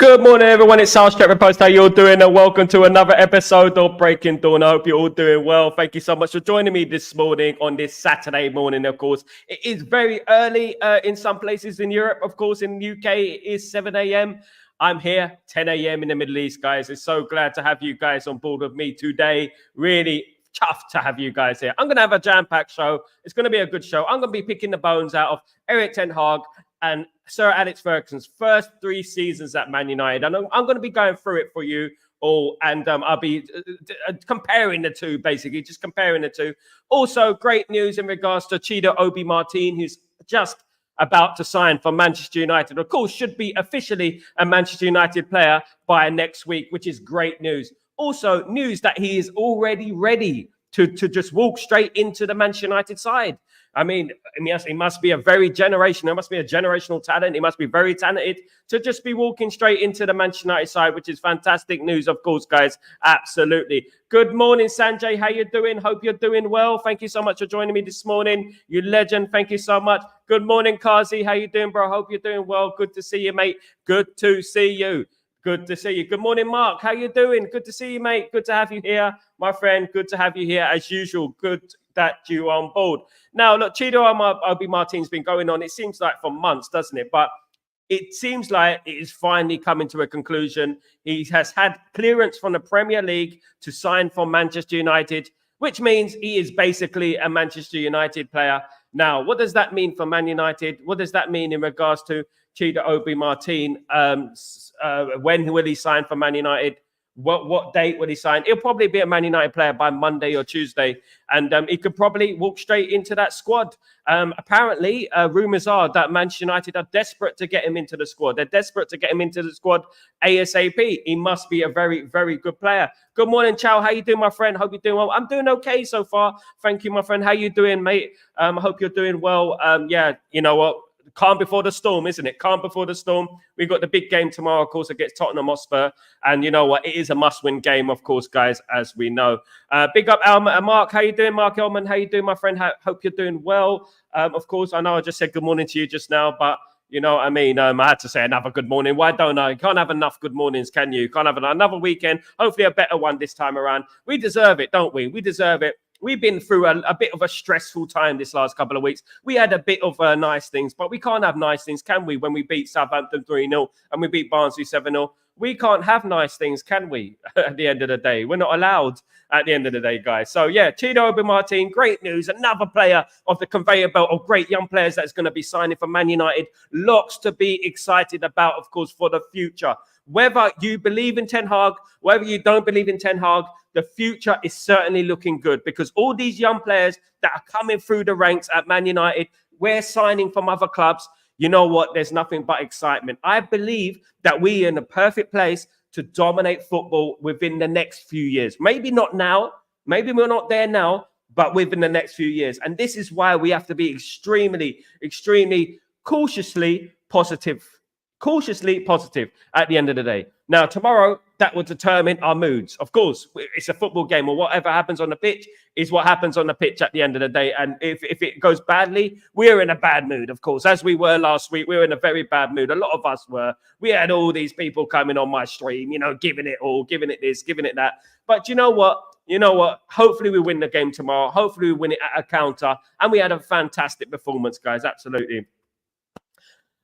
Good morning, everyone. It's South Stretford Post. How you all doing? And welcome to another episode of Breaking Dawn. I hope you're all doing well. Thank you so much for joining me this morning on this Saturday morning. Of course, it is very early in some places in Europe. Of course, in the UK, it is 7 a.m. I'm here, 10 a.m. in the Middle East, guys. I'm so glad to have you guys on board with me today. Really tough to have you guys here. I'm going to have a jam-packed show. It's going to be a good show. I'm going to be picking the bones out of Erik ten Hag and Sir Alex Ferguson's first 3 seasons at Man United. And I'm going to be going through it for you all. And I'll be comparing the two, basically, just comparing the two. Also, great news in regards to Chido Obi-Martin, who's just about to sign for Manchester United. Of course, should be officially a Manchester United player by next week, which is great news. Also, news that he is already ready to just walk straight into the Manchester United side. I mean, he must be a very generational. It must be a generational talent. He must be very talented to just be walking straight into the Manchester United side, which is fantastic news, of course, guys. Absolutely. Good morning, Sanjay. How you doing? Hope you're doing well. Thank you so much for joining me this morning. You legend. Thank you so much. Good morning, Kazi. How you doing, bro? Hope you're doing well. Good to see you, mate. Good to see you. Good to see you. Good morning, Mark. How you doing? Good to see you, mate. Good to have you here, my friend. Good to have you here as usual. Good that you are on board. Now, look, Chido Obi-Martin's been going on, it seems like for months, doesn't it? But it seems like it is finally coming to a conclusion. He has had clearance from the Premier League to sign for Manchester United, which means he is basically a Manchester United player. Now, what does that mean for Man United? What does that mean in regards to Chido Obi-Martin? When will he sign for Man United? What date will he sign? He'll probably be a Man United player by Monday or Tuesday, and he could probably walk straight into that squad. Apparently, rumours are that Manchester United are desperate to get him into the squad. They're desperate to get him into the squad ASAP. He must be a very, very good player. Good morning, Chow. How you doing, my friend? Hope you're doing well. I'm doing okay so far. Thank you, my friend. How you doing, mate? I hope you're doing well. Yeah, you know what? Calm before the storm, isn't it? Calm before the storm. We've got the big game tomorrow, of course, against Tottenham Hotspur. And you know what? It is a must-win game, of course, guys, as we know. Big up, Mark. How you doing, Mark Elman? How you doing, my friend? Hope you're doing well. Of course, I know I just said good morning to you just now, but you know what I mean? I had to say another good morning. Why don't I? You can't have enough good mornings, can you? You can't have another weekend. Hopefully a better one this time around. We deserve it, don't we? We deserve it. We've been through a bit of a stressful time this last couple of weeks. We had a bit of nice things, but we can't have nice things, can we? When we beat Southampton 3-0 and we beat Barnsley 7-0. We can't have nice things, can we? At the end of the day, we're not allowed at the end of the day, guys. So, yeah, Chido Obi-Martin, great news. Another player of the conveyor belt of great young players that's going to be signing for Man United. Lots to be excited about, of course, for the future. Whether you believe in Ten Hag, whether you don't believe in Ten Hag, the future is certainly looking good because all these young players that are coming through the ranks at Man United, we're signing from other clubs. You know what? There's nothing but excitement. I believe that we're in the perfect place to dominate football within the next few years. Maybe not now. Maybe we're not there now, but within the next few years. And this is why we have to be extremely, extremely cautiously positive at the end of the day. Now, tomorrow, that will determine our moods. Of course, it's a football game, or whatever happens on the pitch is what happens on the pitch at the end of the day. And if it goes badly, we're in a bad mood, of course. As we were last week, we were in a very bad mood. A lot of us were. We had all these people coming on my stream, you know, giving it all, giving it this, giving it that. But you know what? Hopefully we win the game tomorrow. Hopefully we win it at a counter. And we had a fantastic performance, guys. Absolutely.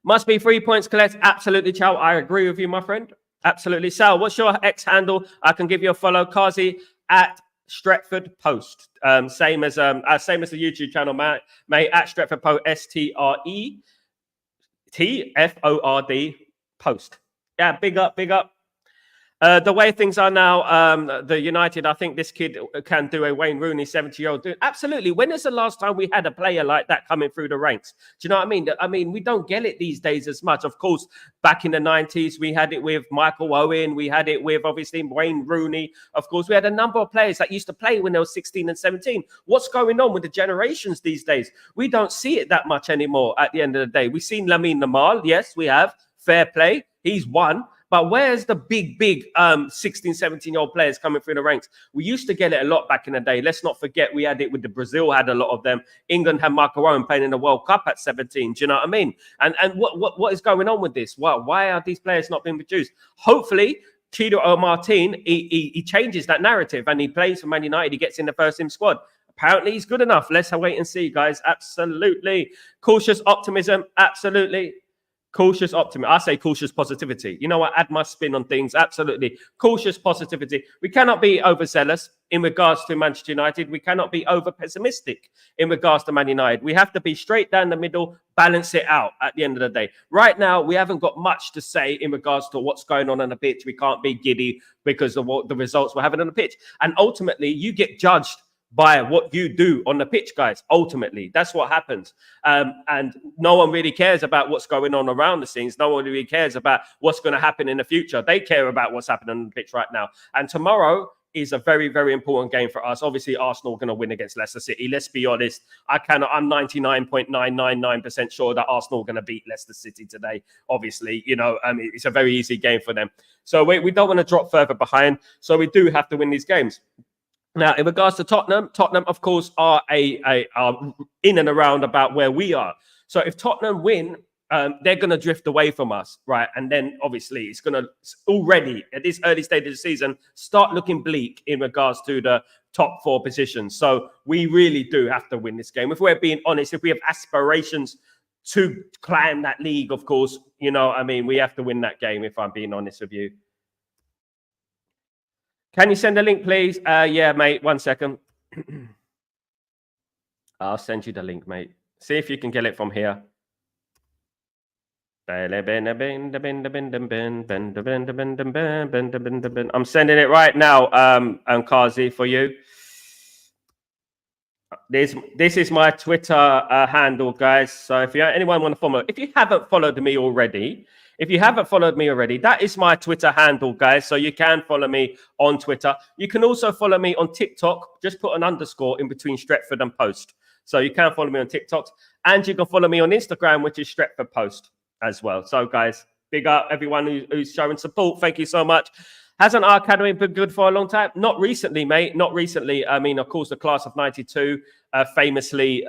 Must be 3 points collect. Absolutely, Chow. I agree with you, my friend. Absolutely. Sal, what's your X handle? I can give you a follow. Kazi at Stretford Post. Same as the YouTube channel, mate. At Stretford Post. STRETFORD Post. Yeah, big up. The way things are now, the United, I think this kid can do a Wayne Rooney 70-year-old. Absolutely. When is the last time we had a player like that coming through the ranks? Do you know what I mean? I mean, we don't get it these days as much. Of course, back in the 90s, we had it with Michael Owen. We had it with, obviously, Wayne Rooney. Of course, we had a number of players that used to play when they were 16 and 17. What's going on with the generations these days? We don't see it that much anymore at the end of the day. We've seen Lamine Yamal. Yes, we have. Fair play. He's one. But where's the big 16, 17-year-old players coming through the ranks? We used to get it a lot back in the day. Let's not forget we had it with the Brazil, had a lot of them. England had Michael Owen playing in the World Cup at 17. Do you know what I mean? And what is going on with this? Why are these players not being produced? Hopefully, Chido Obi-Martin, he changes that narrative and he plays for Man United. He gets in the first team squad. Apparently, he's good enough. Let's wait and see, guys. Absolutely. Cautious optimism. Absolutely. Cautious optimism. I say cautious positivity. You know what? Add my spin on things. Absolutely. Cautious positivity. We cannot be overzealous in regards to Manchester United. We cannot be over pessimistic in regards to Man United. We have to be straight down the middle, balance it out at the end of the day. Right now, we haven't got much to say in regards to what's going on the pitch. We can't be giddy because of what the results we're having on the pitch. And ultimately, you get judged by what you do on the pitch, guys. Ultimately, that's what happens. And no one really cares about what's going on around the scenes. No one really cares about what's going to happen in the future. They care about what's happening on the pitch right now. And tomorrow is a very, very important game for us. Obviously, Arsenal are going to win against Leicester City. Let's be honest. I'm 99.999% sure that Arsenal are going to beat Leicester City today. Obviously, it's a very easy game for them. So we don't want to drop further behind. So we do have to win these games. Now, in regards to Tottenham, of course, are are in and around about where we are. So if Tottenham win, they're going to drift away from us, right? And then, obviously, it's going to already, at this early stage of the season, start looking bleak in regards to the top 4 positions. So we really do have to win this game. If we're being honest, if we have aspirations to climb that league, of course, we have to win that game, if I'm being honest with you. Can you send a link, please? Yeah, mate. 1 second. I'll send you the link, mate. See if you can get it from here. I'm sending it right now, Kazi, for you. This is my Twitter handle, guys. So if anyone want to follow, if you haven't followed me already, that is my Twitter handle, guys. So you can follow me on Twitter. You can also follow me on TikTok. Just put an underscore in between Stretford and Post. So you can follow me on TikTok. And you can follow me on Instagram, which is Stretford Post as well. So, guys, big up everyone who's showing support. Thank you so much. Hasn't our academy been good for a long time? Not recently, mate. Not recently. I mean, of course, the class of 92 famously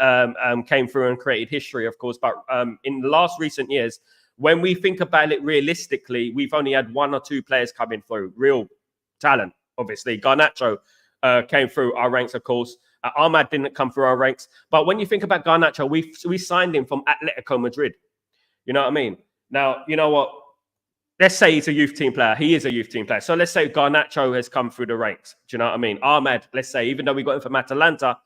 came through and created history, of course. But in the last recent years, when we think about it realistically, we've only had 1 or 2 players coming through. Real talent, obviously. Garnacho came through our ranks, of course. Ahmad didn't come through our ranks. But when you think about Garnacho, we signed him from Atletico Madrid. You know what I mean? Now, you know what? Let's say he's a youth team player. He is a youth team player. So let's say Garnacho has come through the ranks. Do you know what I mean? Ahmad, let's say, even though we got him from Atalanta,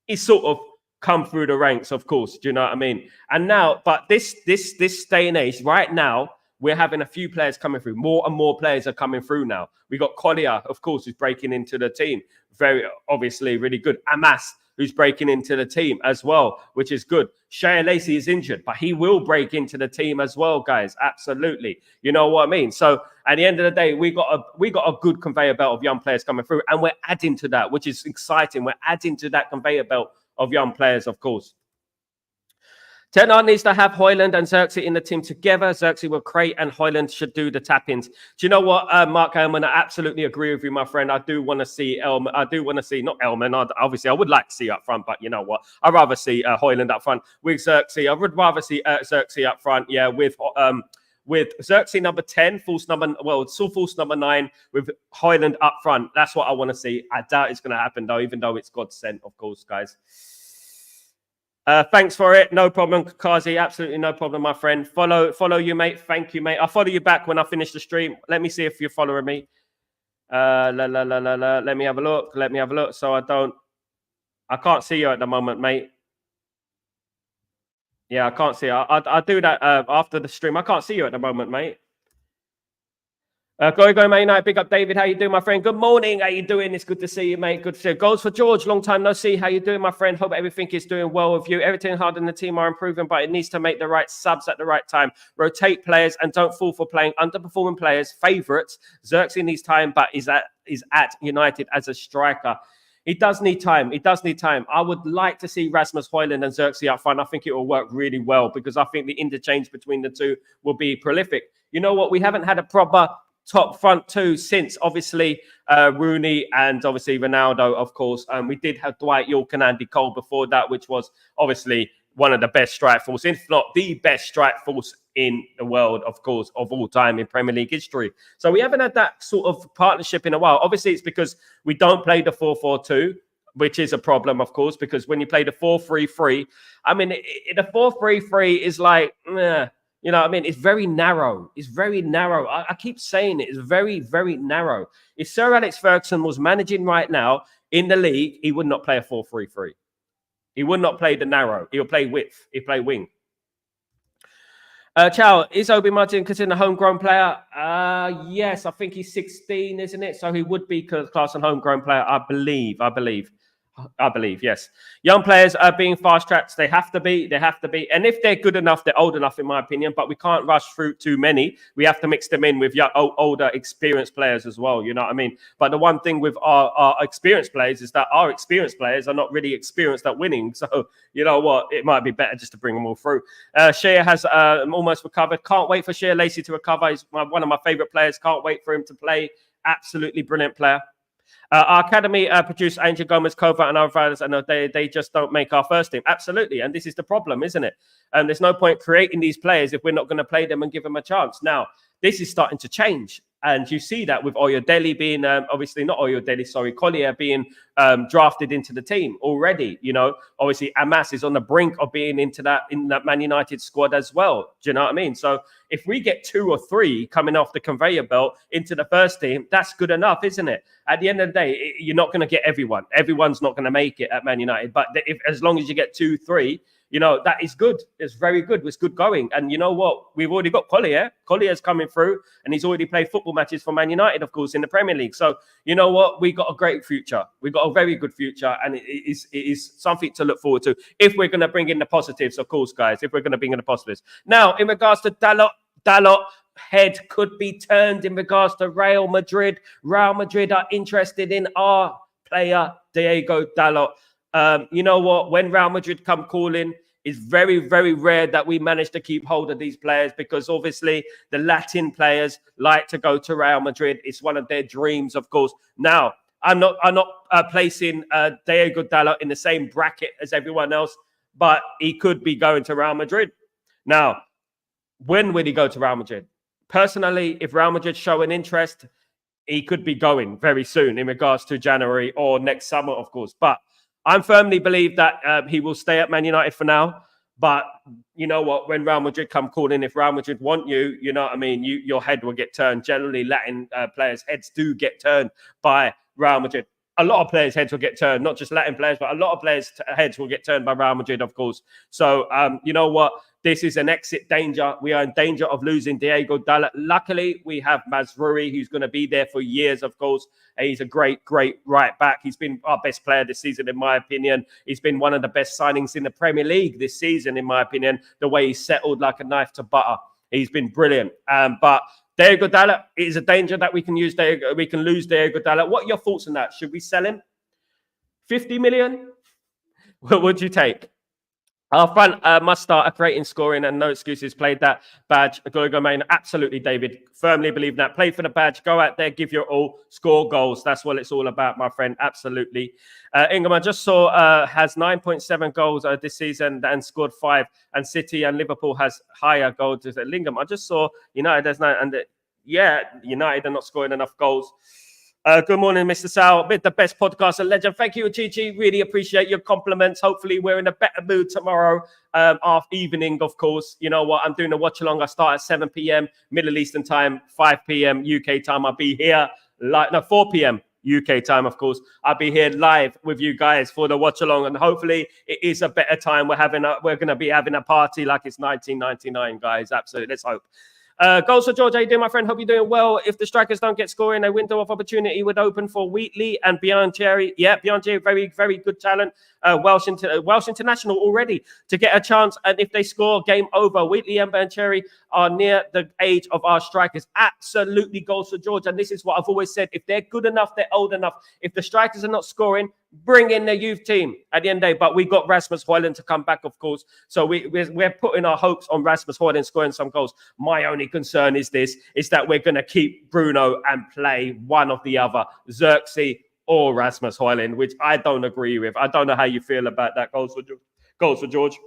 he's sort of come through the ranks, of course. Do you know what I mean? And now, but this day and age, right now, we're having a few players coming through. More and more players are coming through now. We got Collier, of course, who's breaking into the team. Very obviously really good. Amas, who's breaking into the team as well, which is good. Shea Lacey is injured, but he will break into the team as well, guys. Absolutely. You know what I mean? So at the end of the day, we got a good conveyor belt of young players coming through, and we're adding to that, which is exciting. We're adding to that conveyor belt of young players, of course. Ten Hag needs to have Højlund and Xerxes in the team together. Xerxes will create and Højlund should do the tap-ins. Do you know what, Mark Elman? I absolutely agree with you, my friend. I do want to see Elman. I do want to see, not Elman, obviously I would like to see up front, but you know what? I'd rather see Højlund up front with Xerxes. I would rather see Xerxes up front, yeah, with Xerxes number 10, false number 9, with Højlund up front. That's what I want to see. I doubt it's going to happen, though, even though it's God sent, of course, guys. Thanks for it. No problem, Kazi. Absolutely no problem, my friend. Follow you, mate. Thank you, mate. I'll follow you back when I finish the stream. Let me see if you're following me. Let me have a look. So I can't see you at the moment, mate. Yeah, I can't see you. I'll do that after the stream. I can't see you at the moment, mate. Go, Man United. Big up, David. How you doing, my friend? Good morning. How you doing? It's good to see you, mate. Good to see you. Goals for George. Long time no see. How you doing, my friend? Hope everything is doing well with you. Everything hard in the team are improving, but it needs to make the right subs at the right time. Rotate players and don't fall for playing underperforming players. Favourites. Xerxes needs time, but is at United as a striker. He does need time. He does need time. I would like to see Rasmus Højlund and Xerxes up front. I think it will work really well because I think the interchange between the two will be prolific. You know what? We haven't had a proper top front two since obviously Rooney and obviously Ronaldo, of course. We did have Dwight York and Andy Cole before that, which was obviously one of the best strike force, if not the best strike force in the world, of course, of all time in Premier League history. So we haven't had that sort of partnership in a while. Obviously, it's because we don't play the 4-4-2, which is a problem, of course, because when you play the 4-3-3, I mean, the 4-3-3 is like, you know what I mean? It's very narrow. It's very narrow. I keep saying it. It's very, very narrow. If Sir Alex Ferguson was managing right now in the league, he would not play a 4-3-3. He would not play the narrow. He'll play width. He'll play wing. Chow, is Obi-Martin considered a homegrown player? Yes, I think he's 16, isn't it? So he would be classed as a homegrown player, I believe, yes. Young players are being fast-tracked. They have to be. And if they're good enough, they're old enough, in my opinion. But we can't rush through too many. We have to mix them in with older, experienced players as well. You know what I mean? But the one thing with our experienced players is that our experienced players are not really experienced at winning. So, you know what? It might be better just to bring them all through. Shea has almost recovered. Can't wait for Shea Lacey to recover. He's one of my favourite players. Can't wait for him to play. Absolutely brilliant player. Our academy produced Angel Gomez, Kova, and others, and they just don't make our first team. Absolutely. And this is the problem, isn't it? And there's no point creating these players if we're not going to play them and give them a chance. Now, this is starting to change. And you see that with Oyodele being, obviously not Oyodele, sorry, Collier being drafted into the team already. You know, obviously Amas is on the brink of being in that Man United squad as well. Do you know what I mean? So if we get 2 or 3 coming off the conveyor belt into the first team, that's good enough, isn't it? At the end of the day, you're not going to get everyone. Everyone's not going to make it at Man United. But as long as you get 2, 3, you know, that is good. It's very good. It's good going. And you know what? We've already got Collier. Collier's coming through, and he's already played football matches for Man United, of course, in the Premier League. So, you know what? We got a great future. We got a very good future, and it is something to look forward to if we're going to bring in the positives, of course, guys, if we're going to bring in the positives. Now, in regards to Dalot, head could be turned in regards to Real Madrid. Real Madrid are interested in our player, Diego Dalot. You know what? When Real Madrid come calling, it's very, very rare that we manage to keep hold of these players because obviously the Latin players like to go to Real Madrid. It's one of their dreams, of course. Now, I'm not placing Diego Dalot in the same bracket as everyone else, but he could be going to Real Madrid. Now, when will he go to Real Madrid? Personally, if Real Madrid show an interest, he could be going very soon in regards to January or next summer, of course. But I firmly believe that he will stay at Man United for now. But you know what? When Real Madrid come calling, if Real Madrid want you, you know what I mean? Your head will get turned. Generally, Latin players' heads do get turned by Real Madrid. A lot of players' heads will get turned, not just Latin players, but a lot of players' heads will get turned by Real Madrid, of course. So, you know what? This is an exit danger. We are in danger of losing Diego Dalot. Luckily, we have Mazraoui, who's going to be there for years, of course. He's a great, great right back. He's been our best player this season, in my opinion. He's been one of the best signings in the Premier League this season, in my opinion. The way he's settled like a knife to butter. He's been brilliant. But Diego Dalot is a danger that we can lose Diego Dalot. What are your thoughts on that? Should we sell him? 50 million? What would you take? Our front must start accreting scoring and no excuses. Played that badge. Go, man. Absolutely, David. Firmly believe that. Play for the badge. Go out there, give your all, score goals. That's what it's all about, my friend. Absolutely. Ingham, I just saw, has 9.7 goals this season and scored 5. And City and Liverpool has higher goals than Lingham. I just saw United has 9. And United are not scoring enough goals. Good morning, Mr. Sal. The best podcaster legend. Thank you, Chichi. Really appreciate your compliments. Hopefully, we're in a better mood tomorrow after evening, of course. You know what? I'm doing a watch along. I start at 7 p.m. Middle Eastern time, 5 p.m. UK time. I'll be here 4 p.m. UK time, of course. I'll be here live with you guys for the watch along, and hopefully, it is a better time. We're going to be having a party like it's 1999, guys. Absolutely. Let's hope. Goals for George. How you doing, my friend? Hope you're doing well. If the strikers don't get scoring, a window of opportunity would open for Wheatley and Biancheri. Yeah, Biancheri, very, very good talent. Welsh international already to get a chance. And if they score, game over. Wheatley and Biancheri are near the age of our strikers. Absolutely goals for George. And this is what I've always said. If they're good enough, they're old enough. If the strikers are not scoring, bring in the youth team at the end of the day. But we got Rasmus Højlund to come back, of course. So we're putting our hopes on Rasmus Højlund scoring some goals. My only concern is that we're going to keep Bruno and play one of the other, Xerxes or Rasmus Højlund, which I don't agree with. I don't know how you feel about that. Goals for George.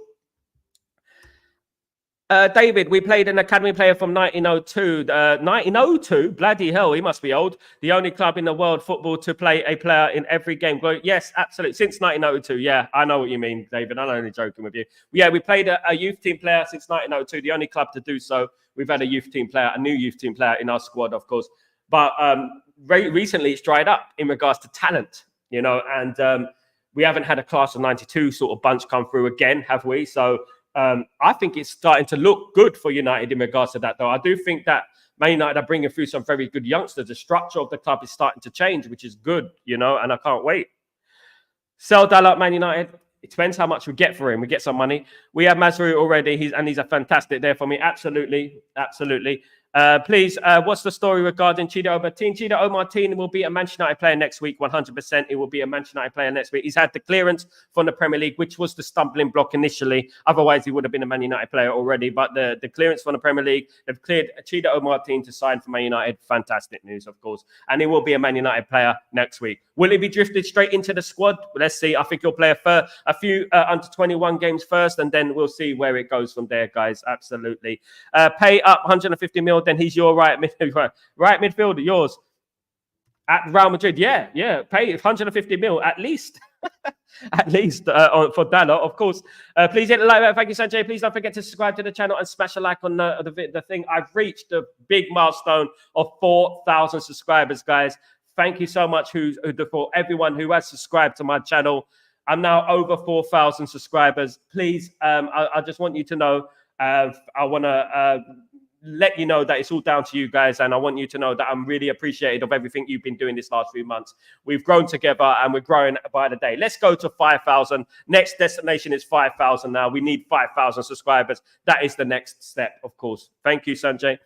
David, we played an academy player from 1902. 1902? Bloody hell, he must be old. The only club in the world football to play a player in every game. Yes, absolutely. Since 1902. Yeah, I know what you mean, David. I'm only joking with you. Yeah, we played a youth team player since 1902. The only club to do so. We've had a youth team player, a new youth team player in our squad, of course. But recently it's dried up in regards to talent, you know, and we haven't had a class of 92 sort of bunch come through again, have we? So I think it's starting to look good for United in regards to that, though. I do think that Man United are bringing through some very good youngsters. The structure of the club is starting to change, which is good, you know, and I can't wait. Sell Dalot, Man United. It depends how much we get for him. We get some money. We have Managerial already. He's a fantastic there for me. Absolutely. Please, what's the story regarding Chido Obi-Martin? Chido Obi-Martin will be a Manchester United player next week, 100%. It will be a Manchester United player next week. He's had the clearance from the Premier League, which was the stumbling block initially. Otherwise, he would have been a Man United player already. But the clearance from the Premier League, they've cleared Chido Obi-Martin to sign for Man United. Fantastic news, of course. And he will be a Man United player next week. Will he be drifted straight into the squad? Let's see. I think he'll play a few under 21 games first, and then we'll see where it goes from there, guys. Absolutely. Pay up 150 mil. Then he's your right midfielder, yours at Real Madrid. Yeah. Pay 150 mil at least, at least for Dalot, of course. Please hit the like button. Thank you, Sanjay. Please don't forget to subscribe to the channel and smash a like on the thing. I've reached the big milestone of 4,000 subscribers, guys. Thank you so much for everyone who has subscribed to my channel. I'm now over 4,000 subscribers. Please, I just want you to know, I want to let you know that it's all down to you guys, and I want you to know that I'm really appreciative of everything you've been doing this last few months. We've grown together and we're growing by the day. Let's go to 5,000. Next destination is 5,000 now. We need 5,000 subscribers. That is the next step, of course. Thank you, Sanjay.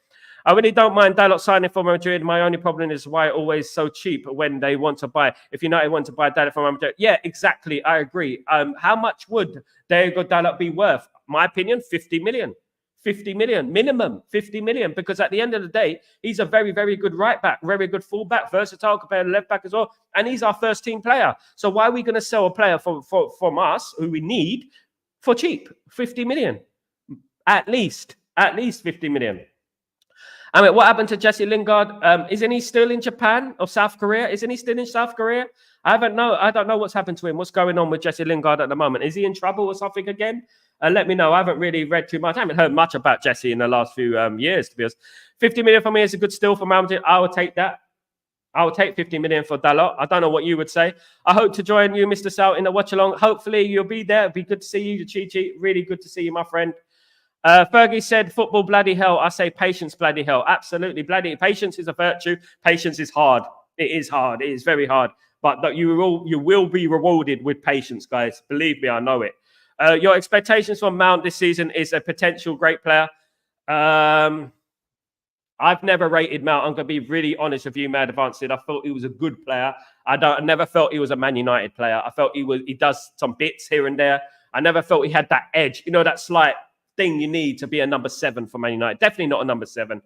I really don't mind Dalot signing for Madrid. My only problem is why always so cheap when they want to buy. If United want to buy Dalot from Madrid, yeah, exactly. I agree. How much would Diego Dalot be worth? My opinion, 50 million. 50 million minimum, 50 million, because at the end of the day, he's a very, very good right back, very good full back, versatile compared to left back as well, and he's our first team player. So why are we going to sell a player from us who we need for cheap? 50 million, at least 50 million. I mean, what happened to Jesse Lingard? Isn't he still in Japan or South Korea? Isn't he still in South Korea? I don't know what's happened to him. What's going on with Jesse Lingard at the moment? Is he in trouble or something again? Let me know. I haven't really read too much. I haven't heard much about Jesse in the last few years, to be honest. 50 million for me is a good steal for Madrid. I will take that. I will take 50 million for Dalot. I don't know what you would say. I hope to join you, Mr. Sal, in the watch along. Hopefully you'll be there. It'd be good to see you, Chi. Really good to see you, my friend. Fergie said, football bloody hell. I say patience bloody hell. Absolutely. Bloody patience is a virtue. Patience is hard. It is hard. It is very hard. But you will be rewarded with patience, guys. Believe me, I know it. Your expectations from Mount this season is a potential great player. I've never rated Mount. I'm going to be really honest with you, Mad Advanced. I thought he was a good player. I never felt he was a Man United player. I felt he does some bits here and there. I never felt he had that edge. You know, that slight thing you need to be a number 7 for Man United. Definitely not a number 7.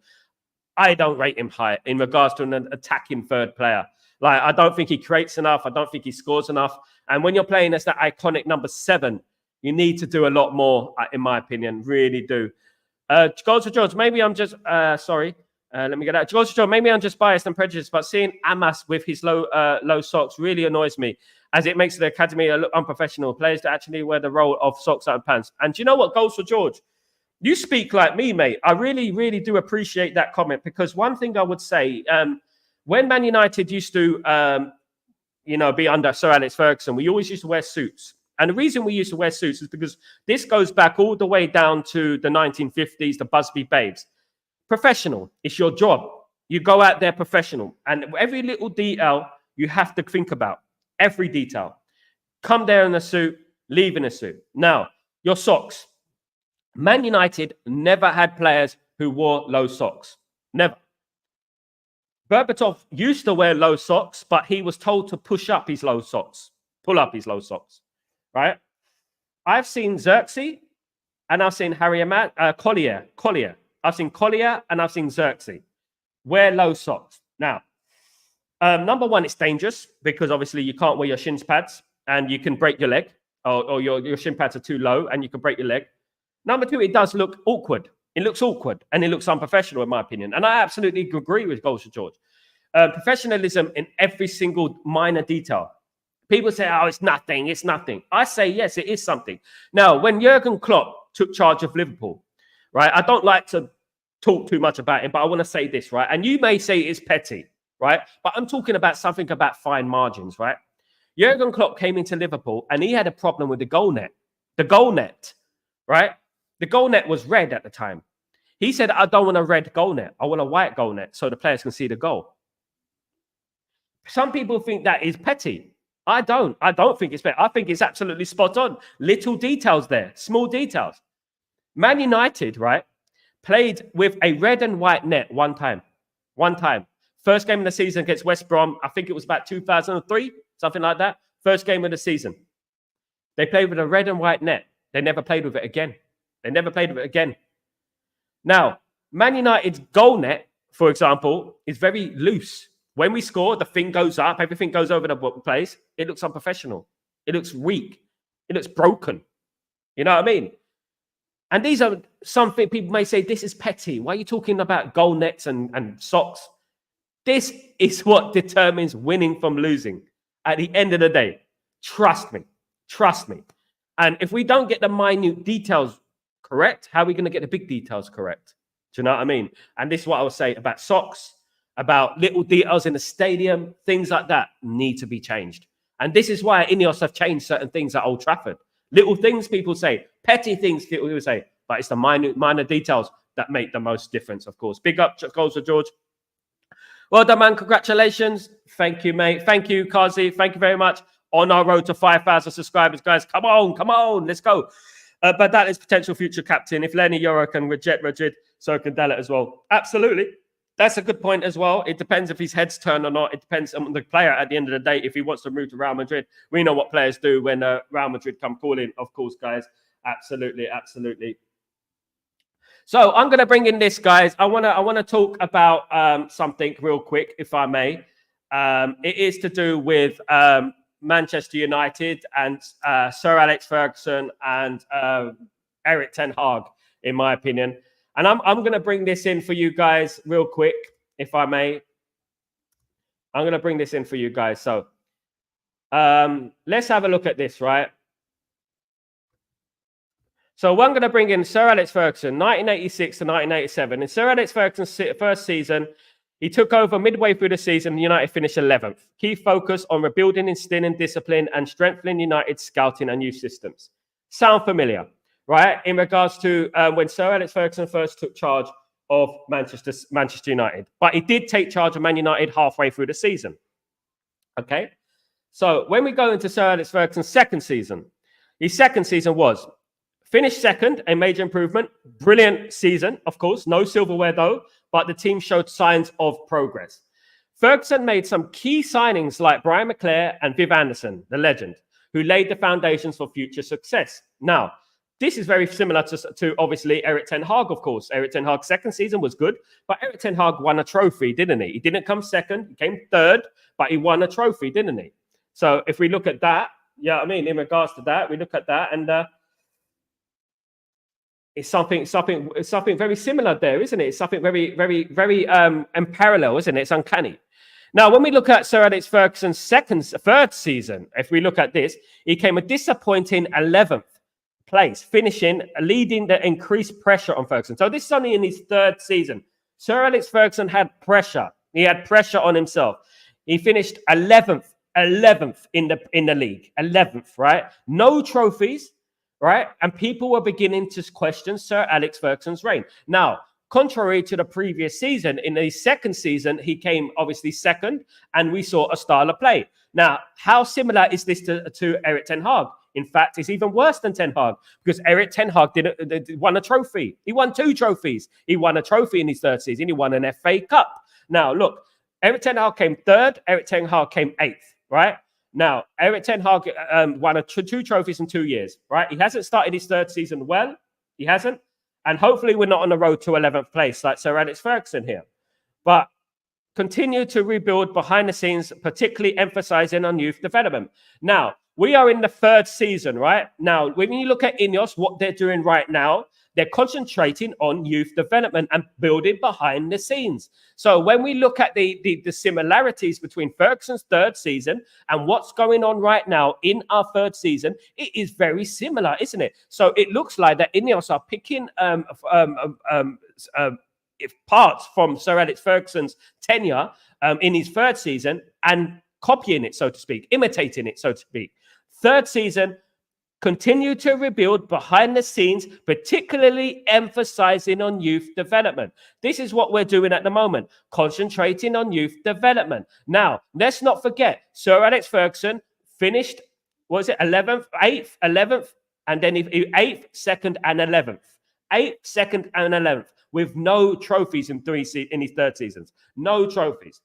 I don't rate him high in regards to an attacking third player. Like, I don't think he creates enough. I don't think he scores enough. And when you're playing as that iconic number 7, you need to do a lot more, in my opinion. Really do. Goals for George. Maybe I'm just sorry. Let me get that. Goals for George. Maybe I'm just biased and prejudiced, but seeing Amas with his low socks really annoys me, as it makes the academy look unprofessional. Players that actually wear the role of socks and pants. And do you know what? Goals for George. You speak like me, mate. I really, really do appreciate that comment, because one thing I would say, when Man United used to, be under Sir Alex Ferguson, we always used to wear suits. And the reason we used to wear suits is because this goes back all the way down to the 1950s, the Busby Babes. Professional. It's your job. You go out there professional. And every little detail you have to think about. Every detail. Come there in a suit, leave in a suit. Now, your socks. Man United never had players who wore low socks. Never. Berbatov used to wear low socks, but he was told to push up his low socks. Pull up his low socks, right? I've seen Xerxes and I've seen Collier. I've seen Collier and I've seen Xerxes wear low socks. Now, number one, it's dangerous because obviously you can't wear your shin pads and you can break your leg, or your shin pads are too low and you can break your leg. Number two, it does look awkward. It looks awkward and it looks unprofessional, in my opinion. And I absolutely agree with Golsha George. Professionalism in every single minor detail. People say, oh, it's nothing, it's nothing. I say, yes, it is something. Now, when Jurgen Klopp took charge of Liverpool, right, I don't like to talk too much about him, but I want to say this, right? And you may say it's petty, right? But I'm talking about something about fine margins, right? Jurgen Klopp came into Liverpool and he had a problem with the goal net. The goal net, right? The goal net was red at the time. He said, I don't want a red goal net. I want a white goal net so the players can see the goal. Some people think that is petty. I don't think it's petty. I think it's absolutely spot on. Little details there, small details. Man United, right, played with a red and white net one time. First game of the season against West Brom. I think it was about 2003, something like that. First game of the season. They played with a red and white net. They never played with it again. Now, Man United's goal net, for example, is very loose. When we score, the thing goes up, everything goes over the place. It looks unprofessional. It looks weak. It looks broken. You know what I mean? And these are something people may say, this is petty. Why are you talking about goal nets and socks? This is what determines winning from losing at the end of the day. Trust me. And if we don't get the minute details correct, how are we going to get the big details correct? Do you know what I mean? And this is what I would say about socks, about little details in the stadium, things like that need to be changed. And this is why Ineos have changed certain things at Old Trafford. Little things people say, petty things people say, but it's the minor details that make the most difference, of course. Big up, Golsha George. Well done, man. Congratulations. Thank you, mate. Thank you, Kazi. Thank you very much. On our road to 5,000 subscribers, guys. Come on. Let's go. But that is potential future captain. If Lenny Yoro can reject Madrid, so can Dalot as well. Absolutely. That's a good point as well. It depends if his head's turned or not. It depends on the player at the end of the day. If he wants to move to Real Madrid, we know what players do when Real Madrid come calling, of course, guys. Absolutely. So I'm going to bring in this, guys. I want to talk about something real quick, if I may. It is to do with Manchester United and Sir Alex Ferguson and Erik ten Hag, in my opinion. And I'm going to bring this in for you guys real quick, if I may. I'm going to bring this in for you guys. So let's have a look at this, right? So I'm going to bring in Sir Alex Ferguson, 1986 to 1987. In Sir Alex Ferguson's first season, he took over midway through the season. United finished 11th. Key focus on rebuilding, instilling discipline, and strengthening United's scouting and youth systems. Sound familiar, right? In regards to when Sir Alex Ferguson first took charge of Manchester United. But he did take charge of Man United halfway through the season. Okay? So when we go into Sir Alex Ferguson's second season, his second season was finished second, a major improvement. Brilliant season, of course. No silverware, though. But the team showed signs of progress. Ferguson made some key signings like Brian McClair and Viv Anderson, the legend, who laid the foundations for future success. Now, this is very similar to obviously Erik ten Hag, of course. Erik ten Hag's second season was good, but Erik ten Hag won a trophy, didn't he? He didn't come second, he came third, but he won a trophy, didn't he? So if we look at that, yeah, I mean, in regards to that, we look at that and it's something very similar there, isn't it? It's something very in parallel, isn't it? It's uncanny. Now, when we look at Sir Alex Ferguson's third season, if we look at this, he came a disappointing 11th place, leading the increased pressure on Ferguson. So this is only in his third season. Sir Alex Ferguson had pressure. He had pressure on himself. He finished 11th in the league. 11th, right? No trophies. Right? And people were beginning to question Sir Alex Ferguson's reign. Now, contrary to the previous season, in his second season, he came obviously second, and we saw a style of play. Now, how similar is this to Erik ten Hag? In fact, it's even worse than Ten Hag because Erik ten Hag won a trophy. He won 2 trophies. He won a trophy in his third season. He won an FA Cup. Now, look, Erik ten Hag came third. Erik ten Hag came 8th, right? Now, Erik Ten Hag won two trophies in 2 years, right? He hasn't started his third season well. He hasn't. And hopefully we're not on the road to 11th place like Sir Alex Ferguson here. But continue to rebuild behind the scenes, particularly emphasizing on youth development. Now, we are in the third season, right? Now, when you look at Ineos, what they're doing right now, they're concentrating on youth development and building behind the scenes. So when we look at the similarities between Ferguson's third season and what's going on right now in our third season, it is very similar, isn't it? So it looks like that Ineos are picking parts from Sir Alex Ferguson's tenure in his third season and copying it, so to speak, imitating it, so to speak. Third season, continue to rebuild behind the scenes, particularly emphasizing on youth development. This is what we're doing at the moment, concentrating on youth development. Now, let's not forget, Sir Alex Ferguson finished, what was it, 11th, 8th, 11th, and then 8th, 2nd, and 11th. 8th, 2nd, and 11th, with no trophies in his third seasons. No trophies.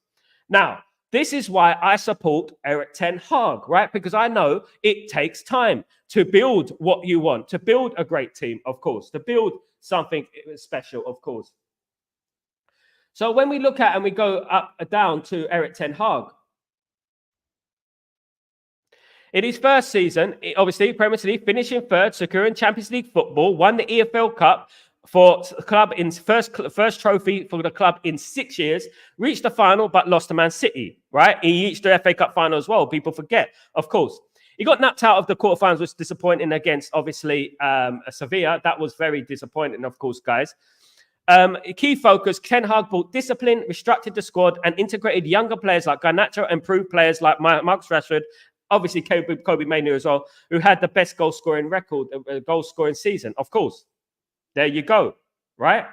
Now, this is why I support Erik Ten Hag, right? Because I know it takes time to build what you want, to build a great team, of course, to build something special, of course. So when we look at and we go down to Erik Ten Hag, in his first season, obviously, Premier League, finishing third, securing Champions League football, won the EFL Cup for the club in first trophy for the club in 6 years, reached the final but lost to Man City, right? He reached the FA Cup final as well. People forget, of course. He got knocked out of the quarterfinals, which was disappointing against, obviously, Sevilla. That was very disappointing, of course, guys. Key focus, Ten Hag brought discipline, restructured the squad, and integrated younger players like Garnacho and improved players like Marcus Rashford, obviously Kobe Mainoo as well, who had the best goal-scoring record, goal-scoring season, of course. There you go, right?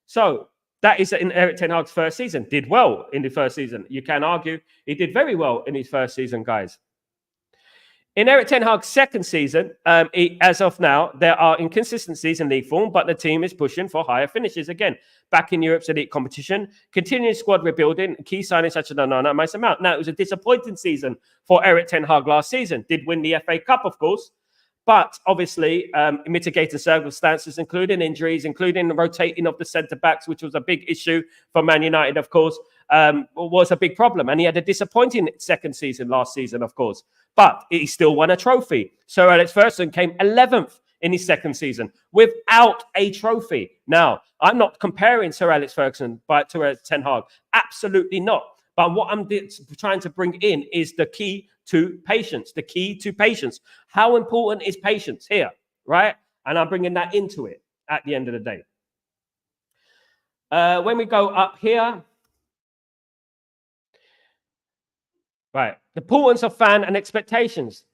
So that is in Erik Ten Hag's first season. Did well in the first season. You can argue he did very well in his first season, guys. In Erik Ten Hag's second season, as of now, there are inconsistencies in league form, but the team is pushing for higher finishes again. Back in Europe's elite competition, continuing squad rebuilding, key signings such as Onana, Mason Mount. Now, it was a disappointing season for Erik Ten Hag last season. Did win the FA Cup, of course, but obviously mitigating circumstances, including injuries, including the rotating of the centre-backs, which was a big issue for Man United, of course, was a big problem. And he had a disappointing second season last season, of course. But he still won a trophy. Sir Alex Ferguson came 11th in his second season without a trophy. Now, I'm not comparing Sir Alex Ferguson to Erik Ten Hag. Absolutely not. But what I'm trying to bring in is the key to patience. The key to patience. How important is patience here, right? And I'm bringing that into it at the end of the day. When we go up here, right, the importance of fan and expectations.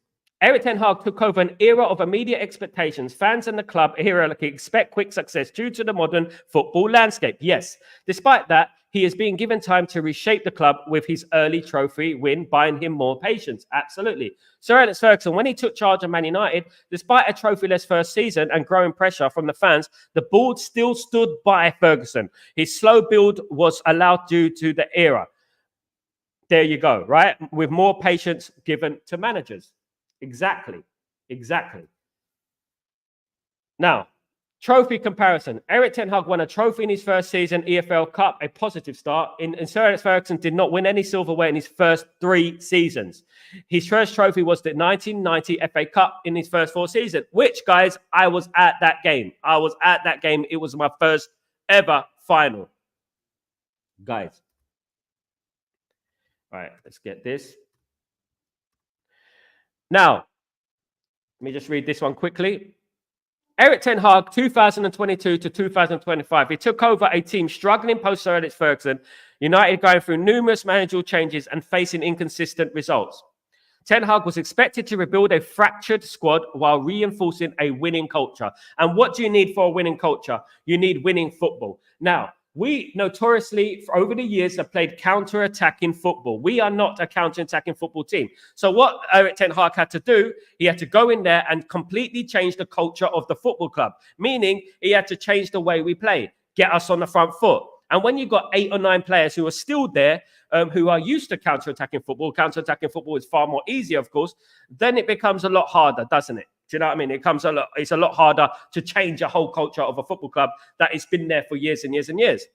Erik Ten Hag took over an era of immediate expectations. Fans and the club hierarchy expect quick success due to the modern football landscape. Yes, despite that, he is being given time to reshape the club with his early trophy win, buying him more patience. Absolutely. Sir Alex Ferguson, when he took charge of Man United, despite a trophyless first season and growing pressure from the fans, the board still stood by Ferguson. His slow build was allowed due to the era. There you go, right? With more patience given to managers. Exactly. Now, trophy comparison. Erik Ten Hag won a trophy in his first season, EFL Cup, a positive start. And Sir Alex Ferguson did not win any silverware in his first 3 seasons. His first trophy was the 1990 FA Cup in his first 4 seasons, which, guys, I was at that game. It was my first ever final. Guys. All right, let's get this. Now, let me just read this one quickly. Erik Ten Hag, 2022 to 2025. He took over a team struggling post Sir Alex Ferguson, United going through numerous managerial changes and facing inconsistent results. Ten Hag was expected to rebuild a fractured squad while reinforcing a winning culture. And what do you need for a winning culture? You need winning football. Now, we notoriously, over the years, have played counter-attacking football. We are not a counter-attacking football team. So what Erik Ten Hag had to do, he had to go in there and completely change the culture of the football club, meaning he had to change the way we play, get us on the front foot. And when you've got 8 or 9 players who are still there, who are used to counter-attacking football. Counter-attacking football is far more easy, of course. Then it becomes a lot harder, doesn't it? Do you know what I mean? It's a lot harder to change a whole culture of a football club that has been there for years and years and years.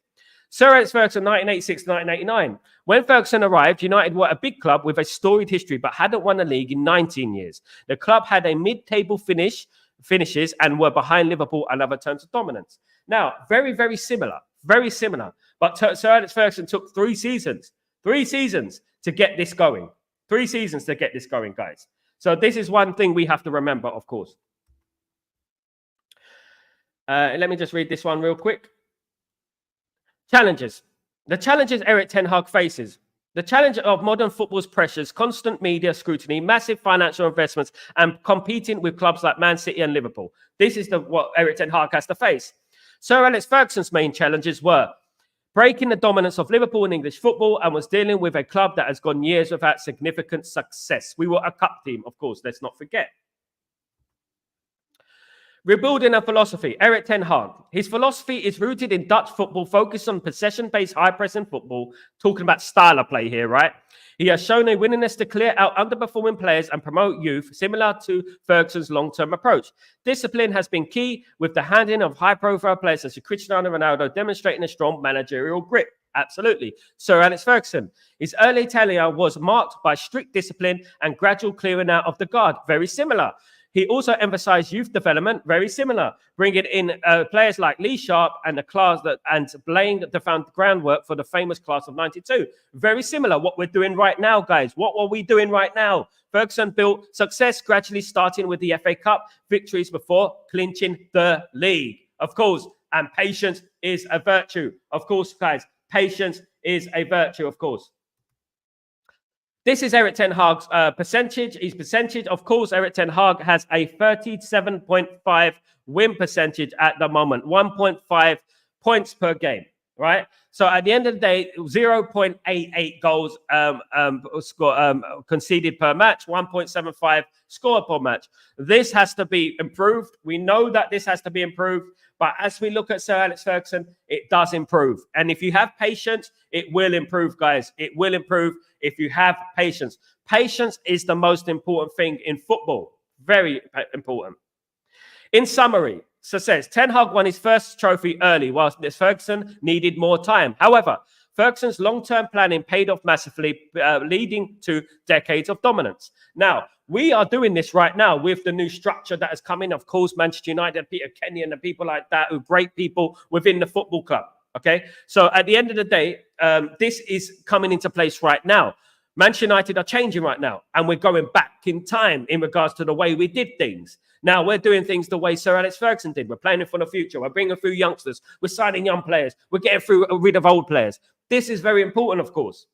Sir Alex Ferguson, 1986-1989. When Ferguson arrived, United were a big club with a storied history, but hadn't won a league in 19 years. The club had a mid-table finishes and were behind Liverpool and other terms of dominance. Now, very, very similar. Very similar. But Sir Alex Ferguson took 3 seasons to get this going. 3 seasons to get this going, guys. So this is one thing we have to remember, of course. Let me just read this one real quick. Challenges. The challenges Erik ten Hag faces. The challenge of modern football's pressures, constant media scrutiny, massive financial investments, and competing with clubs like Man City and Liverpool. This is what Erik ten Hag has to face. Sir Alex Ferguson's main challenges were breaking the dominance of Liverpool in English football and was dealing with a club that has gone years without significant success. We were a cup team, of course, let's not forget. Rebuilding a philosophy. Erik ten Hag. His philosophy is rooted in Dutch football, focused on possession-based, high-pressing football. Talking about style of play here, right? He has shown a willingness to clear out underperforming players and promote youth, similar to Ferguson's long-term approach. Discipline has been key, with the handing of high-profile players such as Cristiano Ronaldo demonstrating a strong managerial grip. Absolutely. Sir Alex Ferguson. His early tenure was marked by strict discipline and gradual clearing out of the guard. Very similar. He also emphasized youth development, very similar, bringing in players like Lee Sharp and the class and laying the groundwork for the famous class of '92. Very similar, what we're doing right now, guys. What are we doing right now? Ferguson built success gradually starting with the FA Cup victories before clinching the league. Of course, and patience is a virtue. Of course, guys, patience is a virtue, of course. This is Erik ten Hag's percentage. His percentage, of course, Erik ten Hag has a 37.5 win percentage at the moment, 1.5 points per game, right? So at the end of the day, 0.88 goals conceded per match, 1.75 scored per match. This has to be improved. We know that this has to be improved. But as we look at Sir Alex Ferguson, it does improve. And if you have patience, it will improve, guys. It will improve if you have patience. Patience is the most important thing in football. Very important. In summary, success. Ten Hag won his first trophy early, whilst Ferguson needed more time. However, Ferguson's long-term planning paid off massively, leading to decades of dominance. Now, we are doing this right now with the new structure that has come in. Of course, Manchester United, Peter Kenyon and people like that, who are great people within the football club. Okay, so at the end of the day, this is coming into place right now. Manchester United are changing right now, and we're going back in time in regards to the way we did things. Now we're doing things the way Sir Alex Ferguson did. We're planning for the future. We're bringing through youngsters. We're signing young players. We're getting rid of old players. This is very important, of course.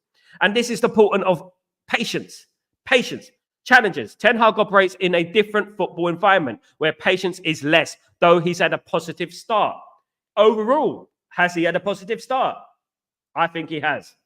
And this is the important of patience. Patience. Challenges. Ten Hag operates in a different football environment where patience is less, though he's had a positive start. Overall, has he had a positive start? I think he has.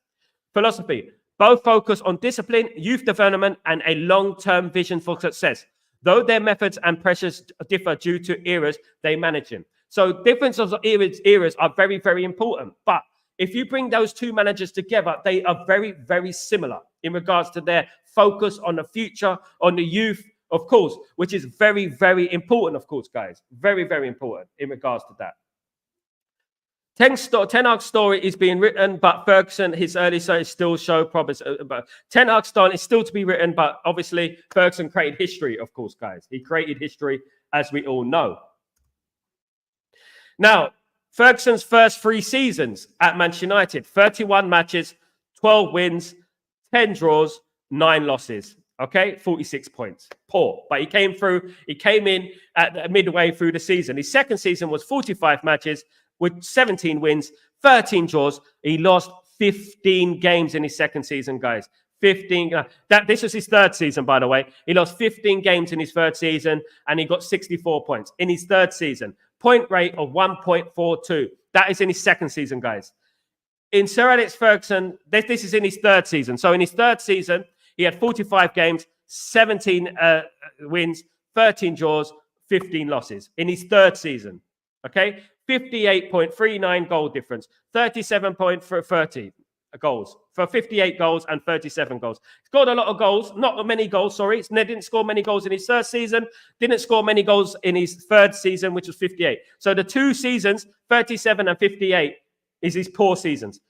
Philosophy. Both focus on discipline, youth development, and a long-term vision for success. Though their methods and pressures differ due to eras they manage in. So differences of eras are very, very important. But if you bring those two managers together, they are very, very similar in regards to their focus on the future, on the youth, of course, which is very, very important, of course, guys. Very, very important in regards to that. Ten Hag's story is being written, but Ferguson, his early story still show promise. Ten Hag's story is still to be written, but obviously Ferguson created history, of course, guys. He created history, as we all know. Now, Ferguson's first 3 seasons at Manchester United, 31 matches, 12 wins, 10 draws, 9 losses. Okay, 46 points. Poor. But he came in at midway through the season. His second season was 45 matches with 17 wins, 13 draws. He lost 15 games in his second season, guys. 15. This was his third season, by the way. He lost 15 games in his third season, and he got 64 points in his third season. Point rate of 1.42. That is in his second season, guys. In Sir Alex Ferguson, this is in his third season. So in his third season, he had 45 games, 17 wins, 13 draws, 15 losses in his third season. Okay? 58.39 goal difference, 37.30. goals for 58 goals and 37 goals. Scored a lot of goals, not many goals, sorry. Didn't score many goals in his first season, didn't score many goals in his third season, which was 58. So the 2 seasons, 37 and 58, is his poor seasons.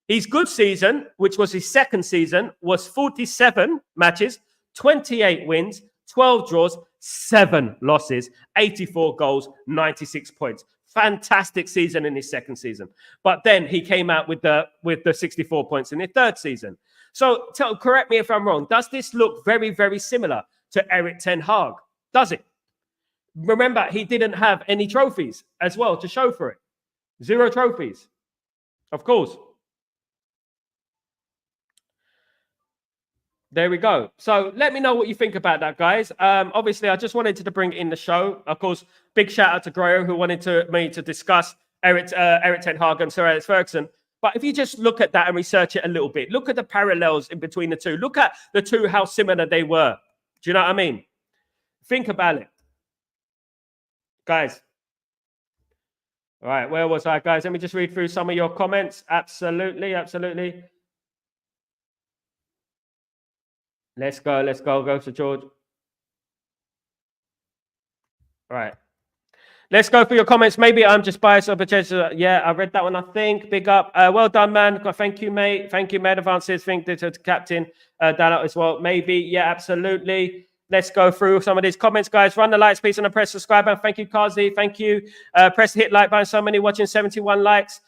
His good season, which was his second season, was 47 matches, 28 wins, 12 draws, 7 losses, 84 goals, 96 points. Fantastic season in his second season. But then he came out with the 64 points in his third season. So correct me if I'm wrong. Does this look very, very similar to Erik ten Hag? Does it? Remember, he didn't have any trophies as well to show for it. 0 trophies. Of course. There we go. So let me know what you think about that, guys. Obviously, I just wanted to bring in the show. Of course, big shout out to Grayo, who wanted me to discuss Erik ten Hag and Sir Alex Ferguson. But if you just look at that and research it a little bit, look at the parallels in between the two. Look at the two, how similar they were. Do you know what I mean? Think about it. Guys. All right, where was I, guys? Let me just read through some of your comments. Absolutely, absolutely. Let's go. Go to George. All right. Let's go for your comments. Maybe I'm just biased. Yeah, I read that one, I think. Big up. Well done, man. Thank you, mate. Thank you, mate. Advances. Think to Captain Dalot as well. Maybe. Yeah, absolutely. Let's go through some of these comments, guys. Run the likes, please, and press subscribe. And thank you, Kazi. Thank you. Press the hit like button. So many watching. 71 likes.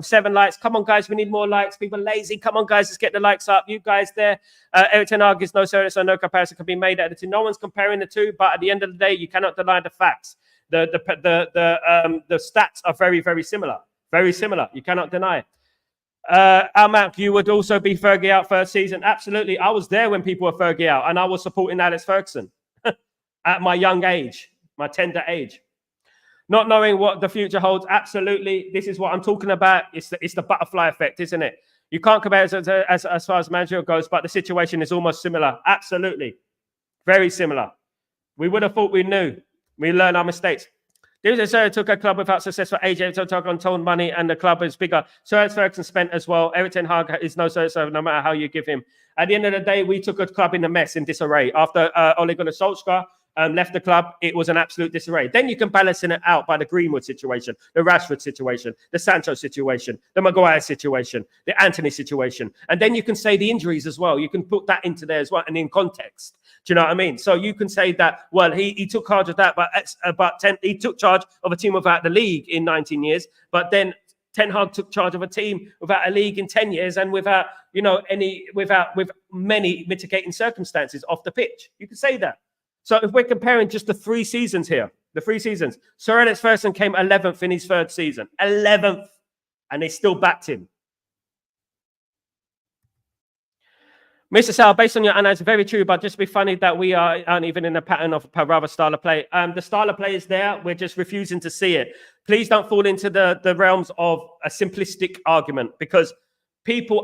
7 likes. Come on, guys. We need more likes. People are lazy. Come on, guys. Let's get the likes up. You guys there. Erik ten Hag is no serious, so no comparison can be made at the two. No one's comparing the two, but at the end of the day, you cannot deny the facts. The stats are very, very similar. Very similar. You cannot deny it. Almac, you would also be Fergie out first season. Absolutely. I was there when people were Fergie out, and I was supporting Alex Ferguson at my young age, my tender age. Not knowing what the future holds. Absolutely. This is what I'm talking about. It's the butterfly effect, isn't it? You can't compare it as far as managerial goes, but the situation is almost similar. Absolutely. Very similar. We would have thought we knew. We learned our mistakes. Sir took a club without success for AJ took on told money, and the club is bigger. Sir Alex Ferguson spent as well. Erik ten Hag is no no matter how you give him. At the end of the day, we took a club in a mess, in disarray. After Ole Gunnar Solskjaer left the club, it was an absolute disarray. Then you can balance it out by the Greenwood situation, the Rashford situation, the Sancho situation, the Maguire situation, the Anthony situation. And then you can say the injuries as well. You can put that into there as well and in context. Do you know what I mean? So you can say that, well, he took charge of that, but he took charge of a team without the league in 19 years. But then Ten Hag took charge of a team without a league in 10 years and with many mitigating circumstances off the pitch. You can say that. So if we're comparing just the 3 seasons here, Sir Alex Ferguson came 11th in his third season. 11th. And they still backed him. Mr. Sal, based on your analysis, very true, but just be funny that we aren't even in a pattern of a rather style of play. The style of play is there. We're just refusing to see it. Please don't fall into the realms of a simplistic argument, because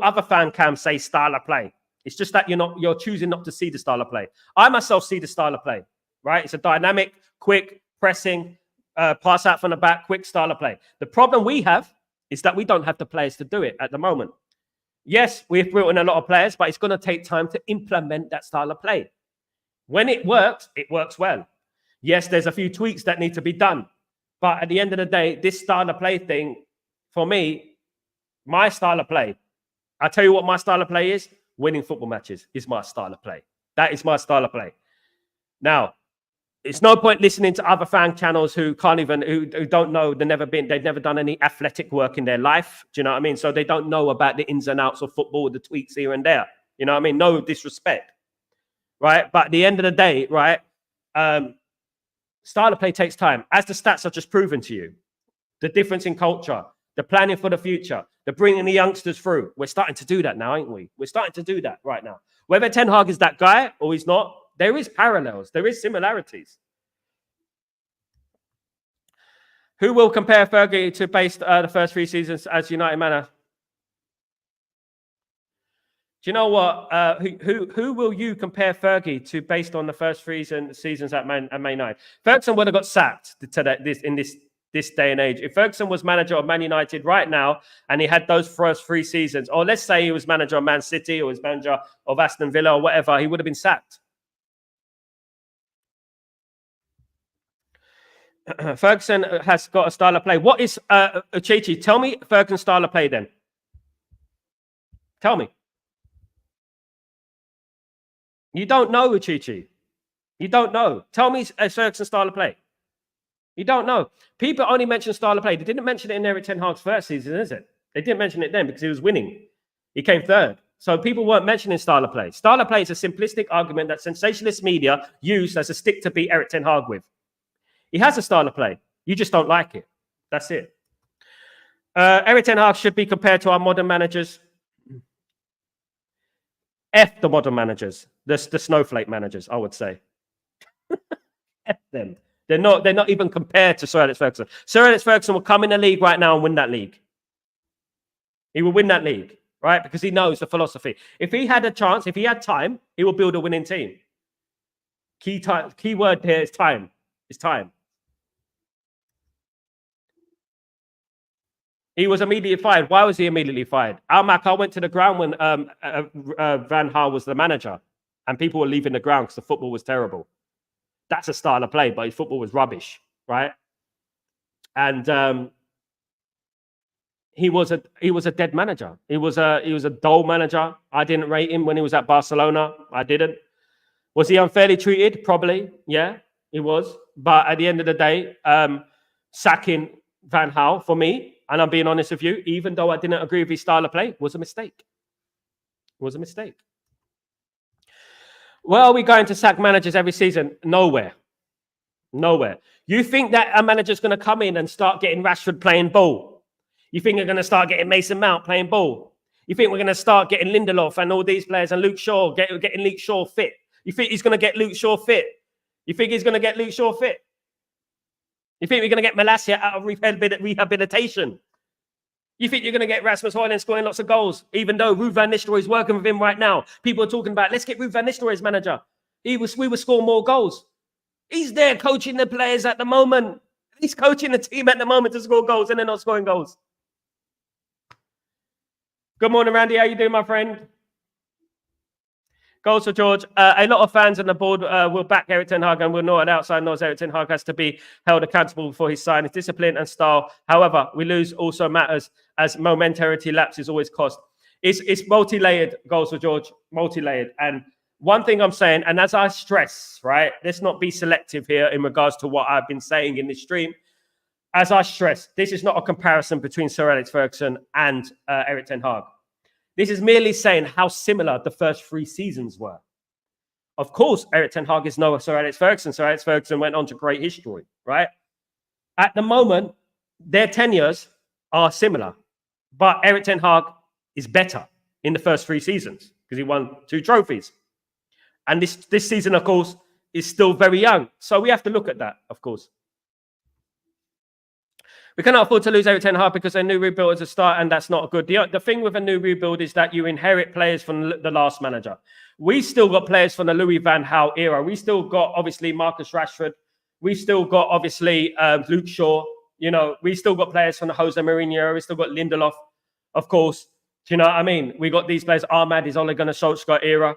other fan cams say style of play. It's just that you're choosing not to see the style of play. I myself see the style of play, right? It's a dynamic, quick, pressing, pass out from the back, quick style of play. The problem we have is that we don't have the players to do it at the moment. Yes, we've brought in a lot of players, but it's going to take time to implement that style of play. When it works well. Yes, there's a few tweaks that need to be done. But at the end of the day, this style of play thing, for me, my style of play, I tell you what my style of play is. Winning football matches is my style of play. That is my style of play. Now, it's no point listening to other fan channels who don't know, they've never done any athletic work in their life. Do you know what I mean? So they don't know about the ins and outs of football, the tweaks here and there. You know what I mean? No disrespect, right? But at the end of the day, right, style of play takes time. As the stats are just proven to you, the difference in culture, the planning for the future, the bringing the youngsters through. We're starting to do that now, ain't we? We're starting to do that right now. Whether Ten Hag is that guy or he's not, there is parallels. There is similarities. Who will compare Fergie to based the first 3 seasons as United manner? Do you know what? Who will you compare Fergie to based on the first 3 seasons at Man United? Ferguson would have got sacked in this this day and age. If Ferguson was manager of Man United right now and he had those first 3 seasons, or let's say he was manager of Man City or was manager of Aston Villa or whatever, he would have been sacked. Ferguson has got a style of play. What is Chichi? Tell me Ferguson's style of play then. Tell me. You don't know, Chichi. You don't know. Tell me Ferguson's style of play. You don't know. People only mention style of play. They didn't mention it in Eric Ten Hag's first season, is it? They didn't mention it then because he was winning. He came third. So people weren't mentioning style of play. Style of play is a simplistic argument that sensationalist media used as a stick to beat Eric Ten Hag with. He has a style of play. You just don't like it. That's it. Eric Ten Hag should be compared to our modern managers. F the modern managers. The snowflake managers, I would say. F them. They're not even compared to Sir Alex Ferguson. Sir Alex Ferguson will come in the league right now and win that league. He will win that league, right? Because he knows the philosophy. If he had a chance, if he had time, he will build a winning team. Key word here is time. It's time. He was immediately fired. Why was he immediately fired? I went to the ground when Van Gaal was the manager, and people were leaving the ground because the football was terrible. That's a style of play, but his football was rubbish, right? And he was a dead manager. He was a dull manager. I didn't rate him when he was at Barcelona. I didn't. Was he unfairly treated? Probably, yeah, he was. But at the end of the day, sacking Van Gaal for me, and I'm being honest with you, even though I didn't agree with his style of play, was a mistake. It was a mistake. Where are we going to sack managers every season? Nowhere. Nowhere. You think that a manager's going to come in and start getting Rashford playing ball? You think they're going to start getting Mason Mount playing ball? You think we're going to start getting Lindelof and all these players and Luke Shaw, getting Luke Shaw fit? You think he's going to get Luke Shaw fit? You think he's going to get Luke Shaw fit? You think we're going to get Malacia out of rehabilitation? You think you're going to get Rasmus Højlund scoring lots of goals, even though Ruud van Nistelrooy is working with him right now? People are talking about, let's get Ruud van Nistelrooy as manager. We will score more goals. He's there coaching the players at the moment. He's coaching the team at the moment to score goals, and they're not scoring goals. Good morning, Randy. How you doing, my friend? Goals for George. A lot of fans on the board will back Eric Ten Hag and will know an outside knows Eric Ten Hag has to be held accountable for his sign, his discipline and style. However, we lose also matters as momentarity lapses always cost. It's multi-layered, Goals for George, multi-layered. And one thing I'm saying, and as I stress, right, let's not be selective here in regards to what I've been saying in this stream. As I stress, this is not a comparison between Sir Alex Ferguson and Eric Ten Hag. This is merely saying how similar the first 3 seasons were. Of course, Eric Ten Hag is no Sir Alex Ferguson. Sir Alex Ferguson went on to great history, right? At the moment, their tenures are similar. But Eric Ten Hag is better in the first 3 seasons because he won 2 trophies. And this season, of course, is still very young. So we have to look at that, of course. We cannot afford to lose Eric Ten Hag because a new rebuild is a start, and that's not good. The thing with a new rebuild is that you inherit players from the last manager. We still got players from the Louis van Gaal era. We still got, obviously, Marcus Rashford. We still got, obviously, Luke Shaw. You know, we still got players from the Jose Mourinho era. We still got Lindelof, of course. Do you know what I mean? We got these players. Ahmad is Ole Gunnar Solskjaer era.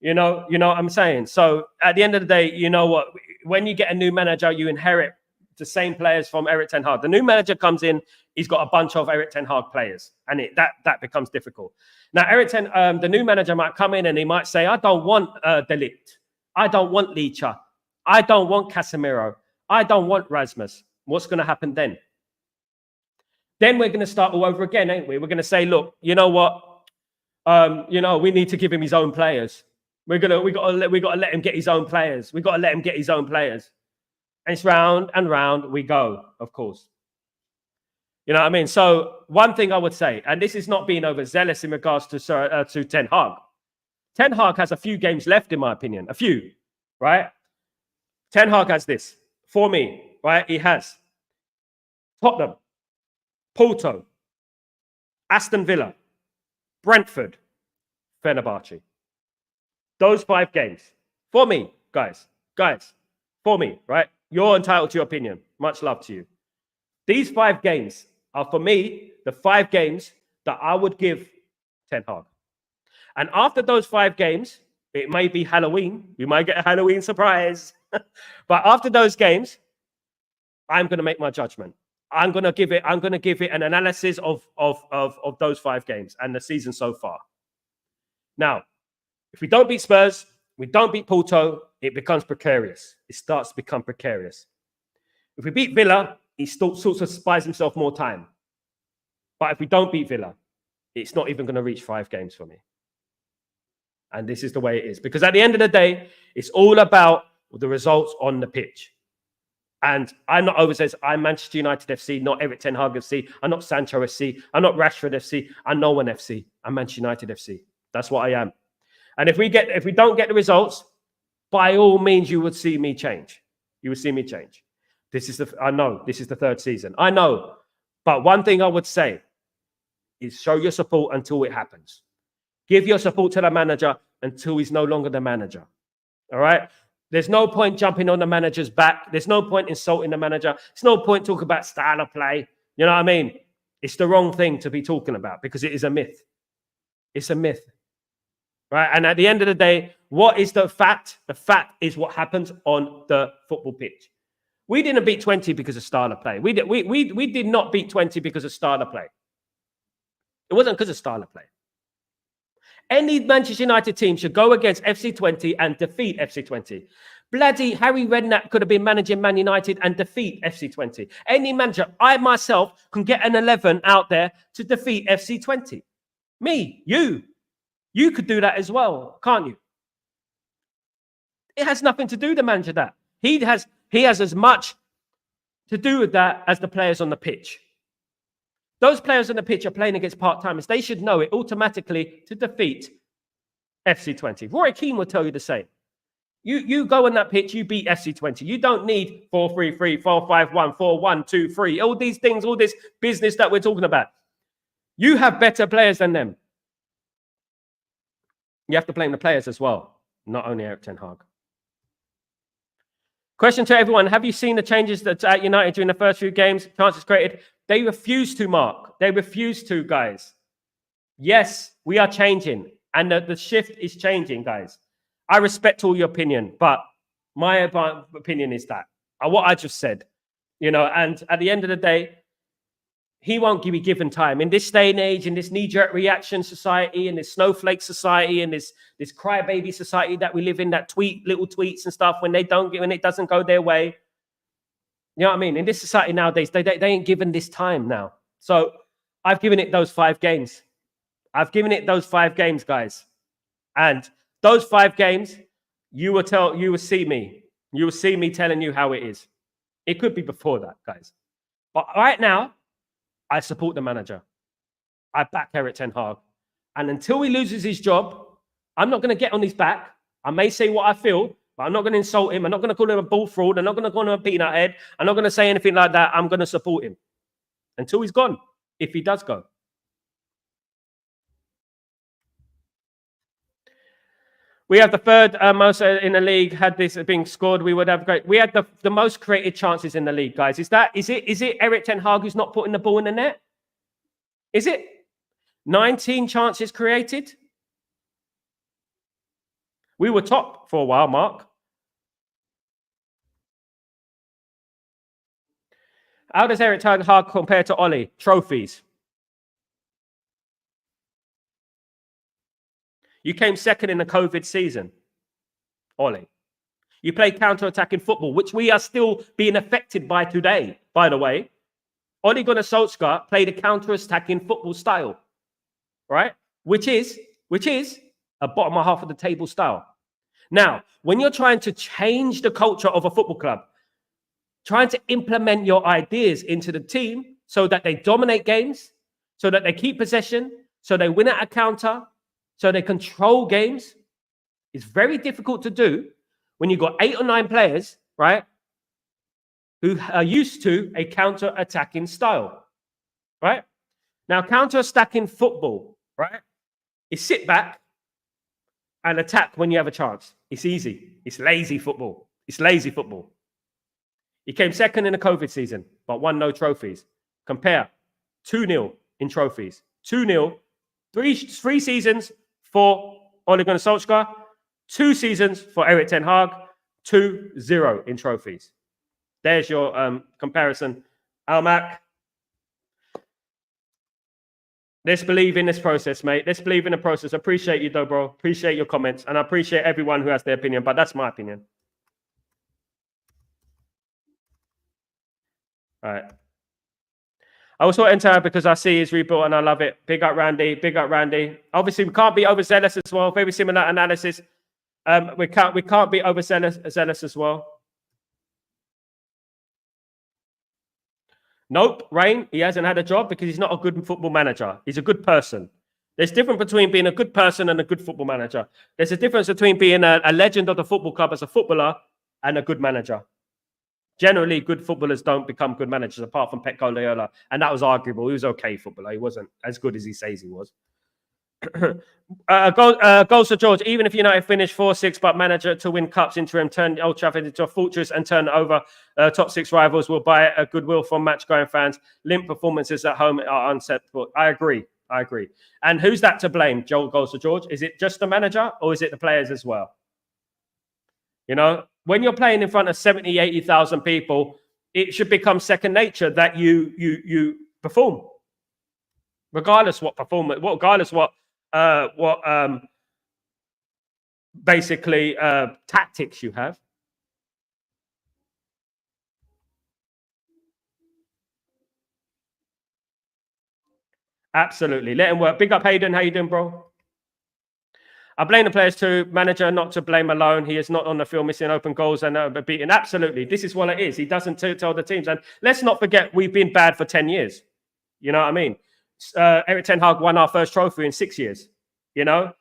You know what I'm saying? So at the end of the day, you know what? When you get a new manager, you inherit the same players from Eric Ten Hag. The new manager comes in, he's got a bunch of Eric Ten Hag players, and that becomes difficult. Now, the new manager might come in and he might say, I don't want Dalot. I don't want Licha. I don't want Casemiro. I don't want Rasmus. What's going to happen then? Then we're going to start all over again, ain't we? We're going to say, look, you know what? We need to give him his own players. We got to let him get his own players. We got to let him get his own players. And it's round and round we go, of course. You know what I mean? So one thing I would say, and this is not being overzealous in regards to Ten Hag. Ten Hag has a few games left, in my opinion. A few, right? Ten Hag has this. For me, right? He has Tottenham, Porto, Aston Villa, Brentford, Fenerbahce. Those 5 games. For me, guys. For me, right? You're entitled to your opinion. Much love to you. These 5 games are, for me, the 5 games that I would give Ten Hag. And after those 5 games, it may be Halloween. We might get a Halloween surprise. But after those games, I'm going to make my judgment. I'm going to give it an analysis of those 5 games and the season so far. Now, if we don't beat Spurs, we don't beat Porto, it becomes precarious. It starts to become precarious. If we beat Villa, he sort of buys himself more time. But if we don't beat Villa, it's not even going to reach 5 games for me. And this is the way it is. Because at the end of the day, it's all about the results on the pitch. And I'm not oversays, I'm Manchester United FC, not Eric Ten Hag FC. I'm not Sancho FC. I'm not Rashford FC. I'm no one FC. I'm Manchester United FC. That's what I am. And if we don't get the results, by all means, you would see me change. You would see me change. I know this is the 3rd season. I know. But one thing I would say is show your support until it happens. Give your support to the manager until he's no longer the manager. All right? There's no point jumping on the manager's back. There's no point insulting the manager. There's no point talking about style of play. You know what I mean? It's the wrong thing to be talking about because it is a myth. It's a myth. Right? And at the end of the day, what is the fact? The fact is what happens on the football pitch. We didn't beat 20 because of style of play. We did not beat 20 because of style of play. It wasn't because of style of play. Any Manchester United team should go against FC20 and defeat FC20. Bloody Harry Redknapp could have been managing Man United and defeat FC20. Any manager, I myself, can get an 11 out there to defeat FC20. Me, you. You could do that as well, can't you? It has nothing to do with the manager that. He has as much to do with that as the players on the pitch. Those players on the pitch are playing against part-timers. They should know it automatically to defeat FC20. Roy Keane will tell you the same. You go on that pitch, you beat FC20. You don't need 4-3-3, 4-5-1, 4-1-2-3, all these things, all this business that we're talking about. You have better players than them. You have to blame the players as well, not only Eric Ten Hag. Question to everyone. Have you seen the changes that at United during the first few games? Chances created. They refuse to, Mark. They refuse to, guys. Yes, we are changing. And the shift is changing, guys. I respect all your opinion, but my opinion is that. What I just said. You know, and at the end of the day, he won't be given time. In this day and age, in this knee-jerk reaction society, in this snowflake society, in this crybaby society that we live in, that tweet little tweets and stuff when it doesn't go their way. You know what I mean? In this society nowadays, they ain't given this time now. So I've given it those 5 games. I've given it those 5 games, guys. And those 5 games, you will see me. You will see me telling you how it is. It could be before that, guys. But right now, I support the manager. I back Eric Ten Hag. And until he loses his job, I'm not going to get on his back. I may say what I feel, but I'm not going to insult him. I'm not going to call him a bull fraud. I'm not going to call him a peanut head. I'm not going to say anything like that. I'm going to support him until he's gone, if he does go. We have the 3rd most in the league. Had this being scored, we would have great. We had the most created chances in the league, guys. Is it Eric Ten Hag who's not putting the ball in the net? Is it 19 chances created? We were top for a while, Mark. How does Eric Ten Hag compare to Ollie? Trophies. You came 2nd in the COVID season, Ollie. You played counter-attacking football, which we are still being affected by today, by the way. Ole Gunnar Solskjaer played a counter-attacking football style, right? Which is a bottom half of the table style. Now, when you're trying to change the culture of a football club, trying to implement your ideas into the team so that they dominate games, so that they keep possession, so they win at a counter, so they control games, it's very difficult to do when you've got 8 or 9 players, right, who are used to a counter-attacking style, right? Now, counter-attacking football, right, is sit back and attack when you have a chance. It's easy. It's lazy football. It's lazy football. He came second in the COVID season, but won no trophies. Compare 2-0 in trophies. 2-0, three seasons for Ole Gunnar Solskjaer, 2 seasons for Erik ten Hag, 2-0 in trophies. There's your comparison. Almac, let's believe in this process, mate. Let's believe in the process. Appreciate you, though, bro. Appreciate your comments. And I appreciate everyone who has their opinion, but that's my opinion. All right. I also enter because I see he's rebuilt and I love it. Big up, Randy. Big up, Randy. Obviously, we can't be overzealous as well. Very similar analysis. We can't be overzealous as well. Nope, Rain, he hasn't had a job because he's not a good football manager. He's a good person. There's a difference between being a good person and a good football manager. There's a difference between being a legend of the football club as a footballer and a good manager. Generally, good footballers don't become good managers, apart from Pep Guardiola. And that was arguable. He was okay footballer. He wasn't as good as he says he was. Goals to George. Even if United finish 4-6, but manager to win cups interim, turn Old Trafford into a fortress and turn over top 6 rivals will buy a goodwill from match-going fans. Limp performances at home are unacceptable. I agree. And who's that to blame? Goals to George. Is it just the manager or is it the players as well? You know, when you're playing in front of 70, 80,000 people, it should become second nature that you perform, regardless what performance, regardless what basically tactics you have. Absolutely, let him work. Big up, Hayden. How you doing, bro? I blame the players too. Manager not to blame alone. He is not on the field missing open goals and beating. Absolutely. This is what it is. He doesn't tell the teams. And let's not forget, we've been bad for 10 years. You know what I mean? Erik ten Hag won our first trophy in 6 years. You know?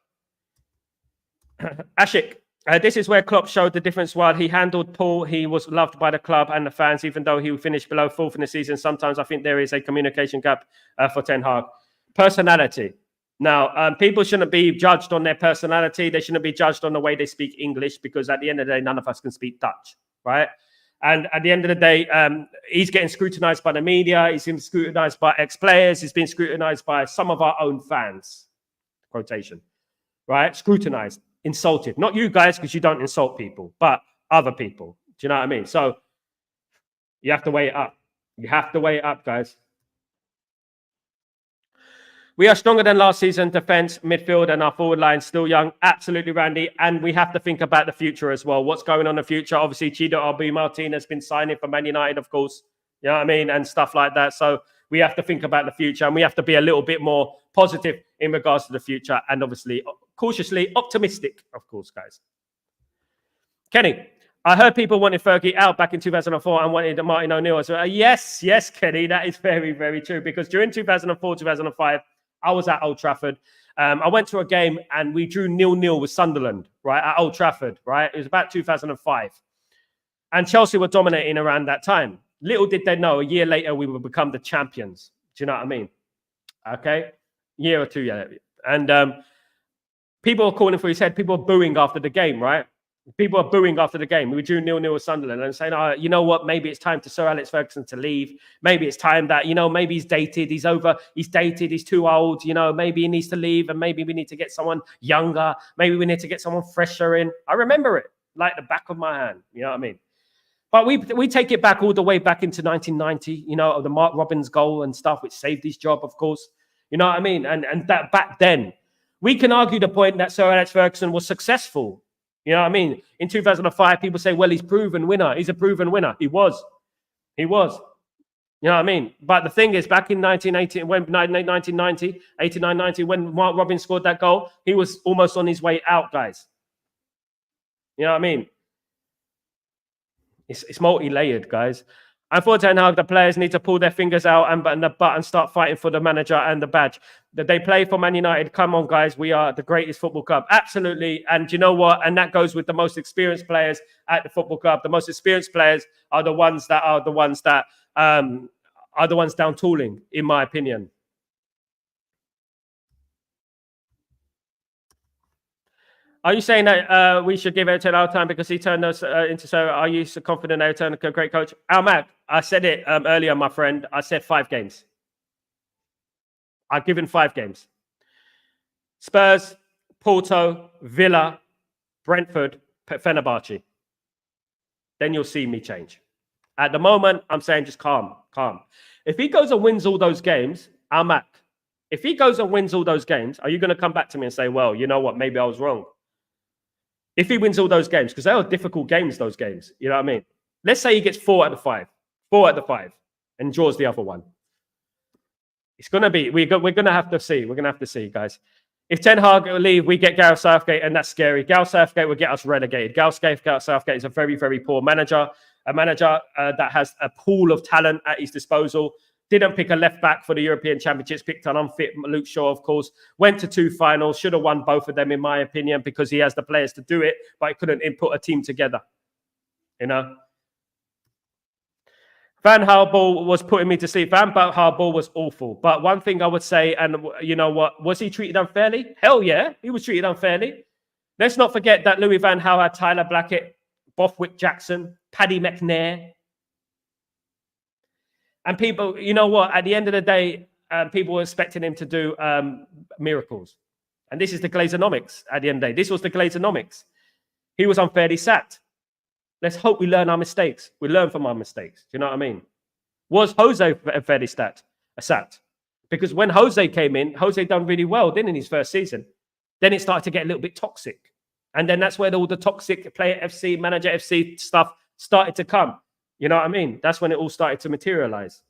Ashik, this is where Klopp showed the difference. While he handled Paul, he was loved by the club and the fans, even though he finished below 4th in the season. Sometimes I think there is a communication gap for Ten Hag. Personality. Now, people shouldn't be judged on their personality. They shouldn't be judged on the way they speak English, because at the end of the day, none of us can speak Dutch, right? And at the end of the day, he's getting scrutinized by the media. He's been scrutinized by ex-players. He's been scrutinized by some of our own fans, quotation, right? Scrutinized, insulted. Not you guys, because you don't insult people, but other people. Do you know what I mean? So you have to weigh it up. You have to weigh it up, guys. We are stronger than last season. Defense, midfield, and our forward line still young. Absolutely, Randy. And we have to think about the future as well. What's going on in the future? Obviously, Chido Obi-Martin has been signing for Man United, of course. You know what I mean? And stuff like that. So we have to think about the future, and we have to be a little bit more positive in regards to the future, and obviously cautiously optimistic, of course, guys. Kenny, I heard people wanted Fergie out back in 2004 and wanted Martin O'Neill as well. Yes, Kenny, that is very, very true. Because during 2004, 2005, I was at Old Trafford. I went to a game and we drew 0-0 with Sunderland, right, at Old Trafford, right? It was about 2005. And Chelsea were dominating around that time. Little did they know, a year later, we would become the champions. Do you know what I mean? Okay? Year or two, yeah. And people are calling for his head. People are booing after the game, right? People are booing after the game. We drew 0-0 with Sunderland and saying, oh, you know what? Maybe it's time for Sir Alex Ferguson to leave. Maybe it's time that, maybe he's dated. He's over. He's dated. He's too old. Maybe he needs to leave, and maybe we need to get someone younger. Maybe we need to get someone fresher in. I remember it like the back of my hand. You know what I mean? But we take it back all the way back into 1990, the Mark Robbins goal and stuff, which saved his job, of course. You know what I mean? And that back then, we can argue the point that Sir Alex Ferguson was successful. You know what I mean? In 2005, people say, well, he's proven winner. He's a proven winner. He was. You know what I mean? But the thing is, back in 1990, 89, 90, when Mark Robbins scored that goal, he was almost on his way out, guys. You know what I mean? It's multi-layered, guys. And for Ten Hag, the players need to pull their fingers out and start fighting for the manager and the badge. That they play for Man United. Come on, guys. We are the greatest football club. Absolutely. And you know what? And that goes with the most experienced players at the football club. The most experienced players are the ones that are the ones down tooling, in my opinion. Are you saying that we should give Everton our time because he turned us into so? Are you so confident Everton a great coach? Mac, I said it earlier, my friend. I said 5 games. I've given 5 games. Spurs, Porto, Villa, Brentford, Fenerbahce. Then you'll see me change. At the moment, I'm saying just calm. If he goes and wins all those games, Mac, if he goes and wins all those games, are you going to come back to me and say, well, you know what, maybe I was wrong? If he wins all those games, because they are difficult games, those games. You know what I mean? Let's say he gets 4 out of 5. 4 out of 5. And draws the other one. It's going to be, we're going to have to see. We're going to have to see, guys. If Ten Hag will leave, we get Gareth Southgate, and that's scary. Gareth Southgate will get us relegated. Gareth Southgate is a very, very poor manager. A manager that has a pool of talent at his disposal. Didn't pick a left back for the European Championships. Picked an unfit Luke Shaw, of course. Went to 2 finals. Should have won both of them, in my opinion, because he has the players to do it, but he couldn't input a team together. You know? Van Gaal ball was putting me to sleep. Van Gaal ball was awful. But one thing I would say, and you know what, was he treated unfairly? Hell yeah, he was treated unfairly. Let's not forget that Louis Van Gaal had Tyler Blackett, Bothwick Jackson, Paddy McNair. And people, you know what, at the end of the day, people were expecting him to do miracles. And this is the Glazonomics at the end of the day. This was the Glazonomics. He was unfairly sacked. Let's hope we learn our mistakes. We learn from our mistakes. Do you know what I mean? Was Jose fairly sacked? Because when Jose came in, Jose done really well, didn't in his first season. Then it started to get a little bit toxic. And then that's where all the toxic player FC, manager FC stuff started to come. You know what I mean? That's when it all started to materialize.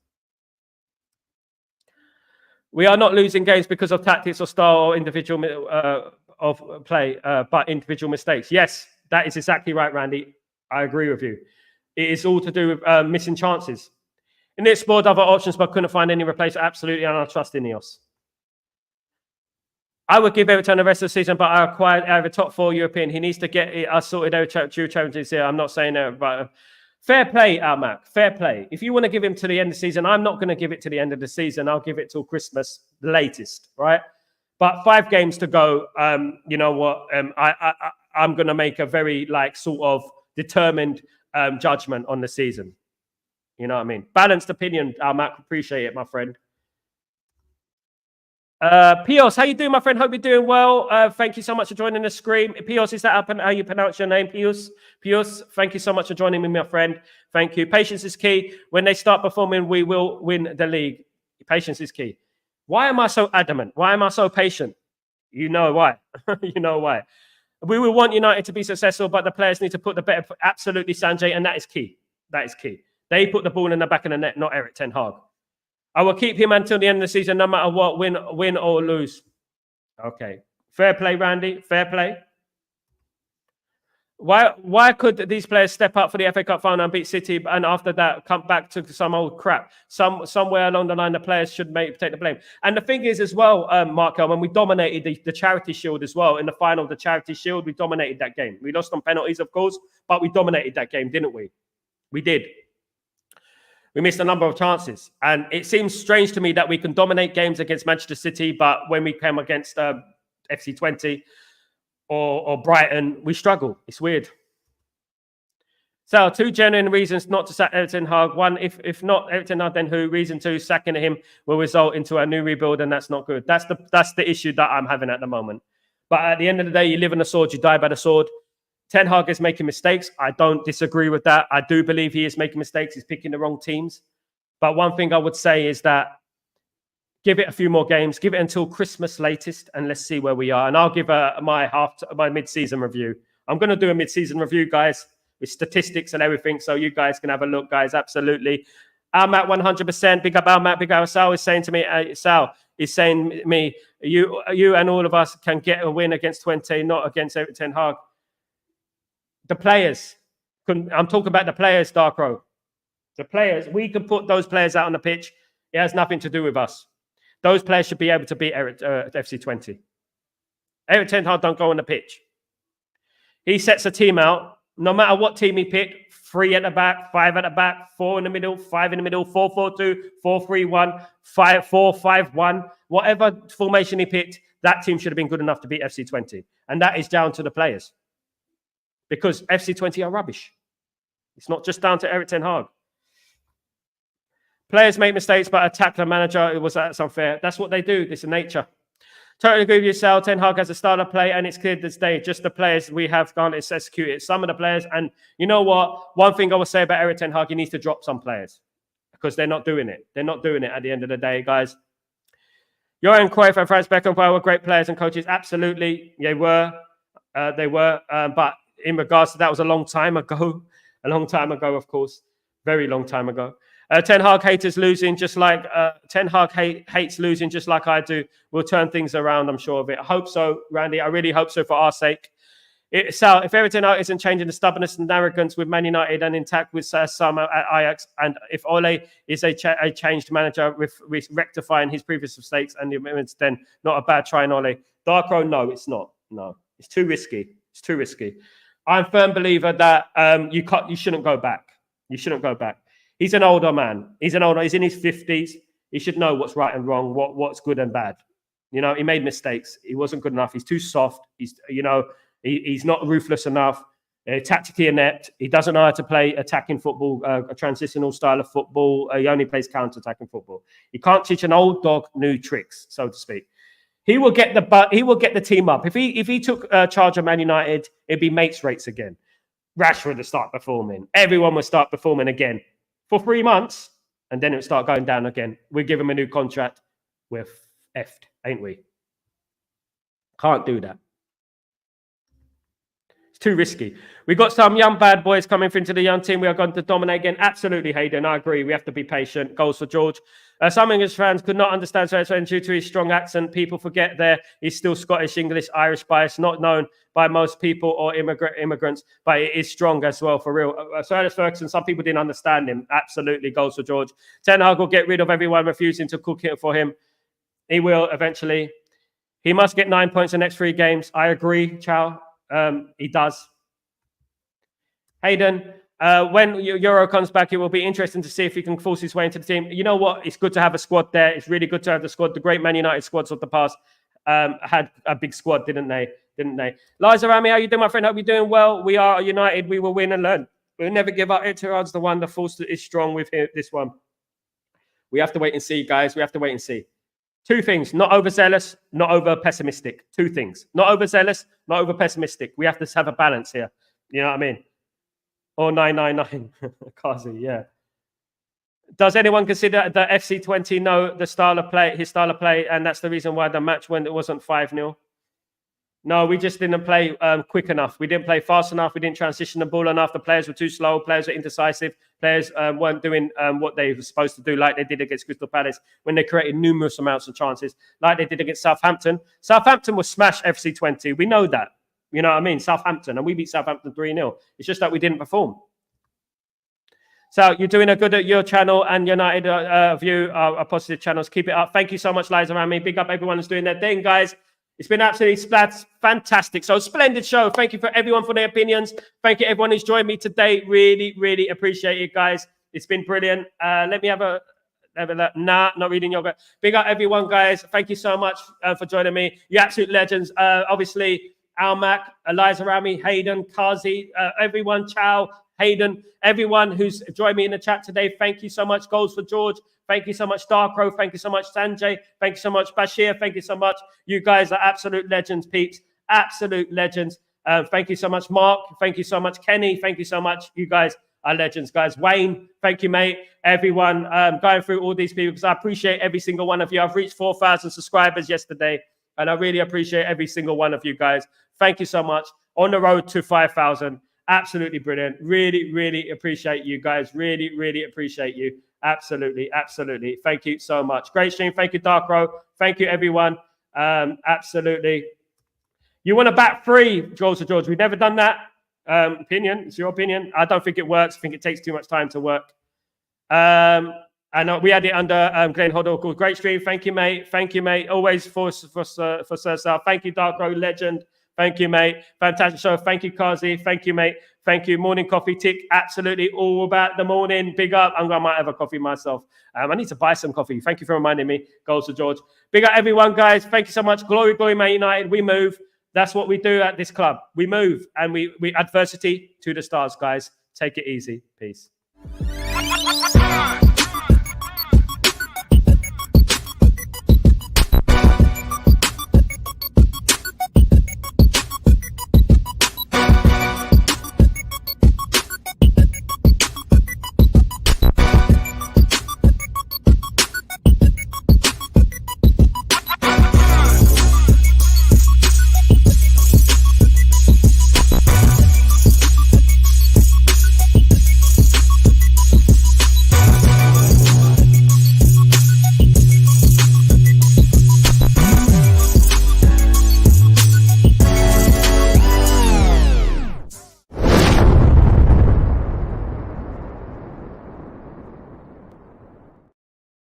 We are not losing games because of tactics or style or individual of play, but individual mistakes. Yes, that is exactly right, Randy. I agree with you. It is all to do with missing chances. And they explored other options, but couldn't find any replacement. Absolutely, and I trust Ineos. I would give Everton the rest of the season, but I acquired out of top 4 European. He needs to get us sorted out due challenges here. I'm not saying that, but fair play, Mac. Fair play. If you want to give him to the end of the season, I'm not going to give it to the end of the season. I'll give it till Christmas, the latest, right? But 5 games to go. You know what? I'm going to make a very sort of determined judgment on the season. You know what I mean? Balanced opinion, Mac. Appreciate it, my friend. Pios, how you doing, my friend? Hope you're doing well. Thank you so much for joining the stream. Pios, is that how you pronounce your name? Pios, thank you so much for joining me, my friend. Thank you. Patience is key. When they start performing, we will win the league. Patience is key. Why am I so adamant? Why am I so patient? You know why. You know why. We will want United to be successful, but the players need to put the better. Absolutely, Sanjay, and that is key. That is key. They put the ball in the back of the net, not Eric Ten Hag. I will keep him until the end of the season, no matter what, win or lose. Okay. Fair play, Randy. Fair play. Why could these players step up for the FA Cup final and beat City, and after that come back to some old crap? Somewhere along the line, the players should take the blame. And the thing is as well, Marco, when we dominated the Charity Shield as well, in the final of the Charity Shield, we dominated that game. We lost on penalties, of course, but we dominated that game, didn't we? We did. We missed a number of chances. And it seems strange to me that we can dominate games against Manchester City, but when we came against FC20 or Brighton, we struggle. It's weird. So 2 genuine reasons not to sack Eric Ten Hag. 1, if not Eric Ten Hag, then who? Reason 2, sacking him will result into a new rebuild, and that's not good. That's the issue that I'm having at the moment. But at the end of the day, you live on the sword, you die by the sword. Ten Hag is making mistakes. I don't disagree with that. I do believe he is making mistakes. He's picking the wrong teams. But one thing I would say is that give it a few more games. Give it until Christmas latest, and let's see where we are. And I'll give my mid-season review. I'm going to do a mid-season review, guys, with statistics and everything, so you guys can have a look, guys. Absolutely. I'm at 100%. Big up Matt. Big up Sal is saying to me, Sal is saying to me, you and all of us can get a win against 20, not against Eric Ten Hag. The players, I'm talking about the players, Darkrow. The players, we can put those players out on the pitch. It has nothing to do with us. Those players should be able to beat FC20. Eric Ten Hag don't go on the pitch. He sets a team out No matter what team he picked, 3 at the back, 5 at the back, 4 in the middle, 5 in the middle, 4-4-2, 4-3-1, 5-4-5-1, whatever formation he picked, that team should have been good enough to beat FC20. And that is down to the players. Because FC20 are rubbish. It's not just down to Erik ten Hag. Players make mistakes, but attack the manager. That's unfair. That's what they do. This is nature. Totally agree with you, Sal. Ten Hag has a style of play, and it's clear this day. Just the players we have can't execute it. Some of the players, and you know what? One thing I will say about Erik ten Hag, he needs to drop some players because they're not doing it. They're not doing it at the end of the day, guys. Johan Cruyff and Franz Beckenbauer were great players and coaches. Absolutely, they were. But in regards to that, was a long time ago. A long time ago, of course. Very long time ago. Ten Hag haters losing, just like Ten Hag hates losing, just like I do. We'll turn things around, I'm sure of it. I hope so, Randy. I really hope so for our sake. Sal, if Erik ten Hag isn't changing the stubbornness and arrogance with Man United and intact with some at Ajax, and if Ole is a changed manager with rectifying his previous mistakes and the amendments, then not a bad try on Ole. Darko, no, it's not. No, it's too risky. It's too risky. I'm a firm believer that you shouldn't go back. You shouldn't go back. He's an older man. He's in his 50s. He should know what's right and wrong, what's good and bad. You know, he made mistakes. He wasn't good enough. He's too soft. He's not ruthless enough. Tactically inept. He doesn't know how to play attacking football, a transitional style of football. He only plays counter-attacking football. He can't teach an old dog new tricks, so to speak. He will get the team up. If he took charge of Man United, it'd be mates rates again. Rashford would start performing. Everyone would start performing again. For 3 months, and then it would start going down again. We give him a new contract. We're effed, ain't we? Can't do that. It's too risky. We've got some young bad boys coming into the young team. We are going to dominate again. Absolutely, Hayden. I agree. We have to be patient. Goals for George. Some English fans could not understand Sven due to his strong accent. People forget there he's still Scottish, English, Irish bias, not known by most people or immigrants, but it is strong as well, for real. So Alex Ferguson, some people didn't understand him. Absolutely, goals for George. Ten Hag will get rid of everyone refusing to cook it for him. He will eventually. He must get 9 points in the next 3 games. I agree, Chow. He does. Hayden, when Euro comes back, it will be interesting to see if he can force his way into the team. You know what? It's good to have a squad there. It's really good to have the squad. The great Man United squads of the past had a big squad, didn't they? Liza Rami, how you doing, my friend? Hope you're doing well. We are united. We will win and learn. We'll never give up. Etihad's the one. The force is strong with this one. We have to wait and see, guys. We have to wait and see. 2 things, not overzealous, not over pessimistic. 2 things, not overzealous, not over pessimistic. We have to have a balance here. You know what I mean? Or 999, Kazi, yeah. Does anyone consider the FC20 know his style of play, and that's the reason why the match when it wasn't 5-0? No, we just didn't play quick enough. We didn't play fast enough. We didn't transition the ball enough. The players were too slow. Players were indecisive. Players weren't doing what they were supposed to do, like they did against Crystal Palace when they created numerous amounts of chances, like they did against Southampton. Southampton was smash FC20. We know that. You know what I mean? Southampton. And we beat Southampton 3-0. It's just that we didn't perform. So you're doing a good at your channel, and United View are positive channels. Keep it up. Thank you so much, Liza Rami. Big up everyone who's doing their thing, guys. It's been absolutely fantastic. So splendid show. Thank you for everyone for their opinions. Thank you everyone who's joined me today. Really, really appreciate it, guys. It's been brilliant. Let me have a not reading yoga. Big up everyone, guys. Thank you so much for joining me. You absolute legends. Obviously, Almac, Eliza Rami, Hayden, Kazi, everyone, Chow, Hayden, everyone who's joined me in the chat today. Thank you so much. Goals for George. Thank you so much, Darkro. Thank you so much, Sanjay. Thank you so much, Bashir. Thank you so much. You guys are absolute legends, peeps. Absolute legends. Thank you so much, Mark. Thank you so much, Kenny. Thank you so much. You guys are legends, guys. Wayne, thank you, mate. Everyone going through all these people, because I appreciate every single one of you. I've reached 4,000 subscribers yesterday, and I really appreciate every single one of you guys. Thank you so much. On the road to 5,000. Absolutely brilliant. Really, really appreciate you guys. Really, really appreciate you. Absolutely, absolutely. Thank you so much. Great stream. Thank you, Darkro. Thank you, everyone. Absolutely. You want to back 3, George. We've never done that. Opinion. It's your opinion. I don't think it works. I think it takes too much time to work. And we had it under Glenn Hoddle called Great Stream. Thank you, mate. Thank you, mate. Always for Sir Sal. Thank you, Darkro. Legend. Thank you, mate. Fantastic show. Thank you, Kazi. Thank you, mate. Thank you. Morning coffee tick. Absolutely all about the morning. Big up. I might have a coffee myself. I need to buy some coffee. Thank you for reminding me. Goals to George. Big up everyone, guys. Thank you so much. Glory, glory, Man United. We move. That's what we do at this club. We move and we adversity to the stars, guys. Take it easy. Peace.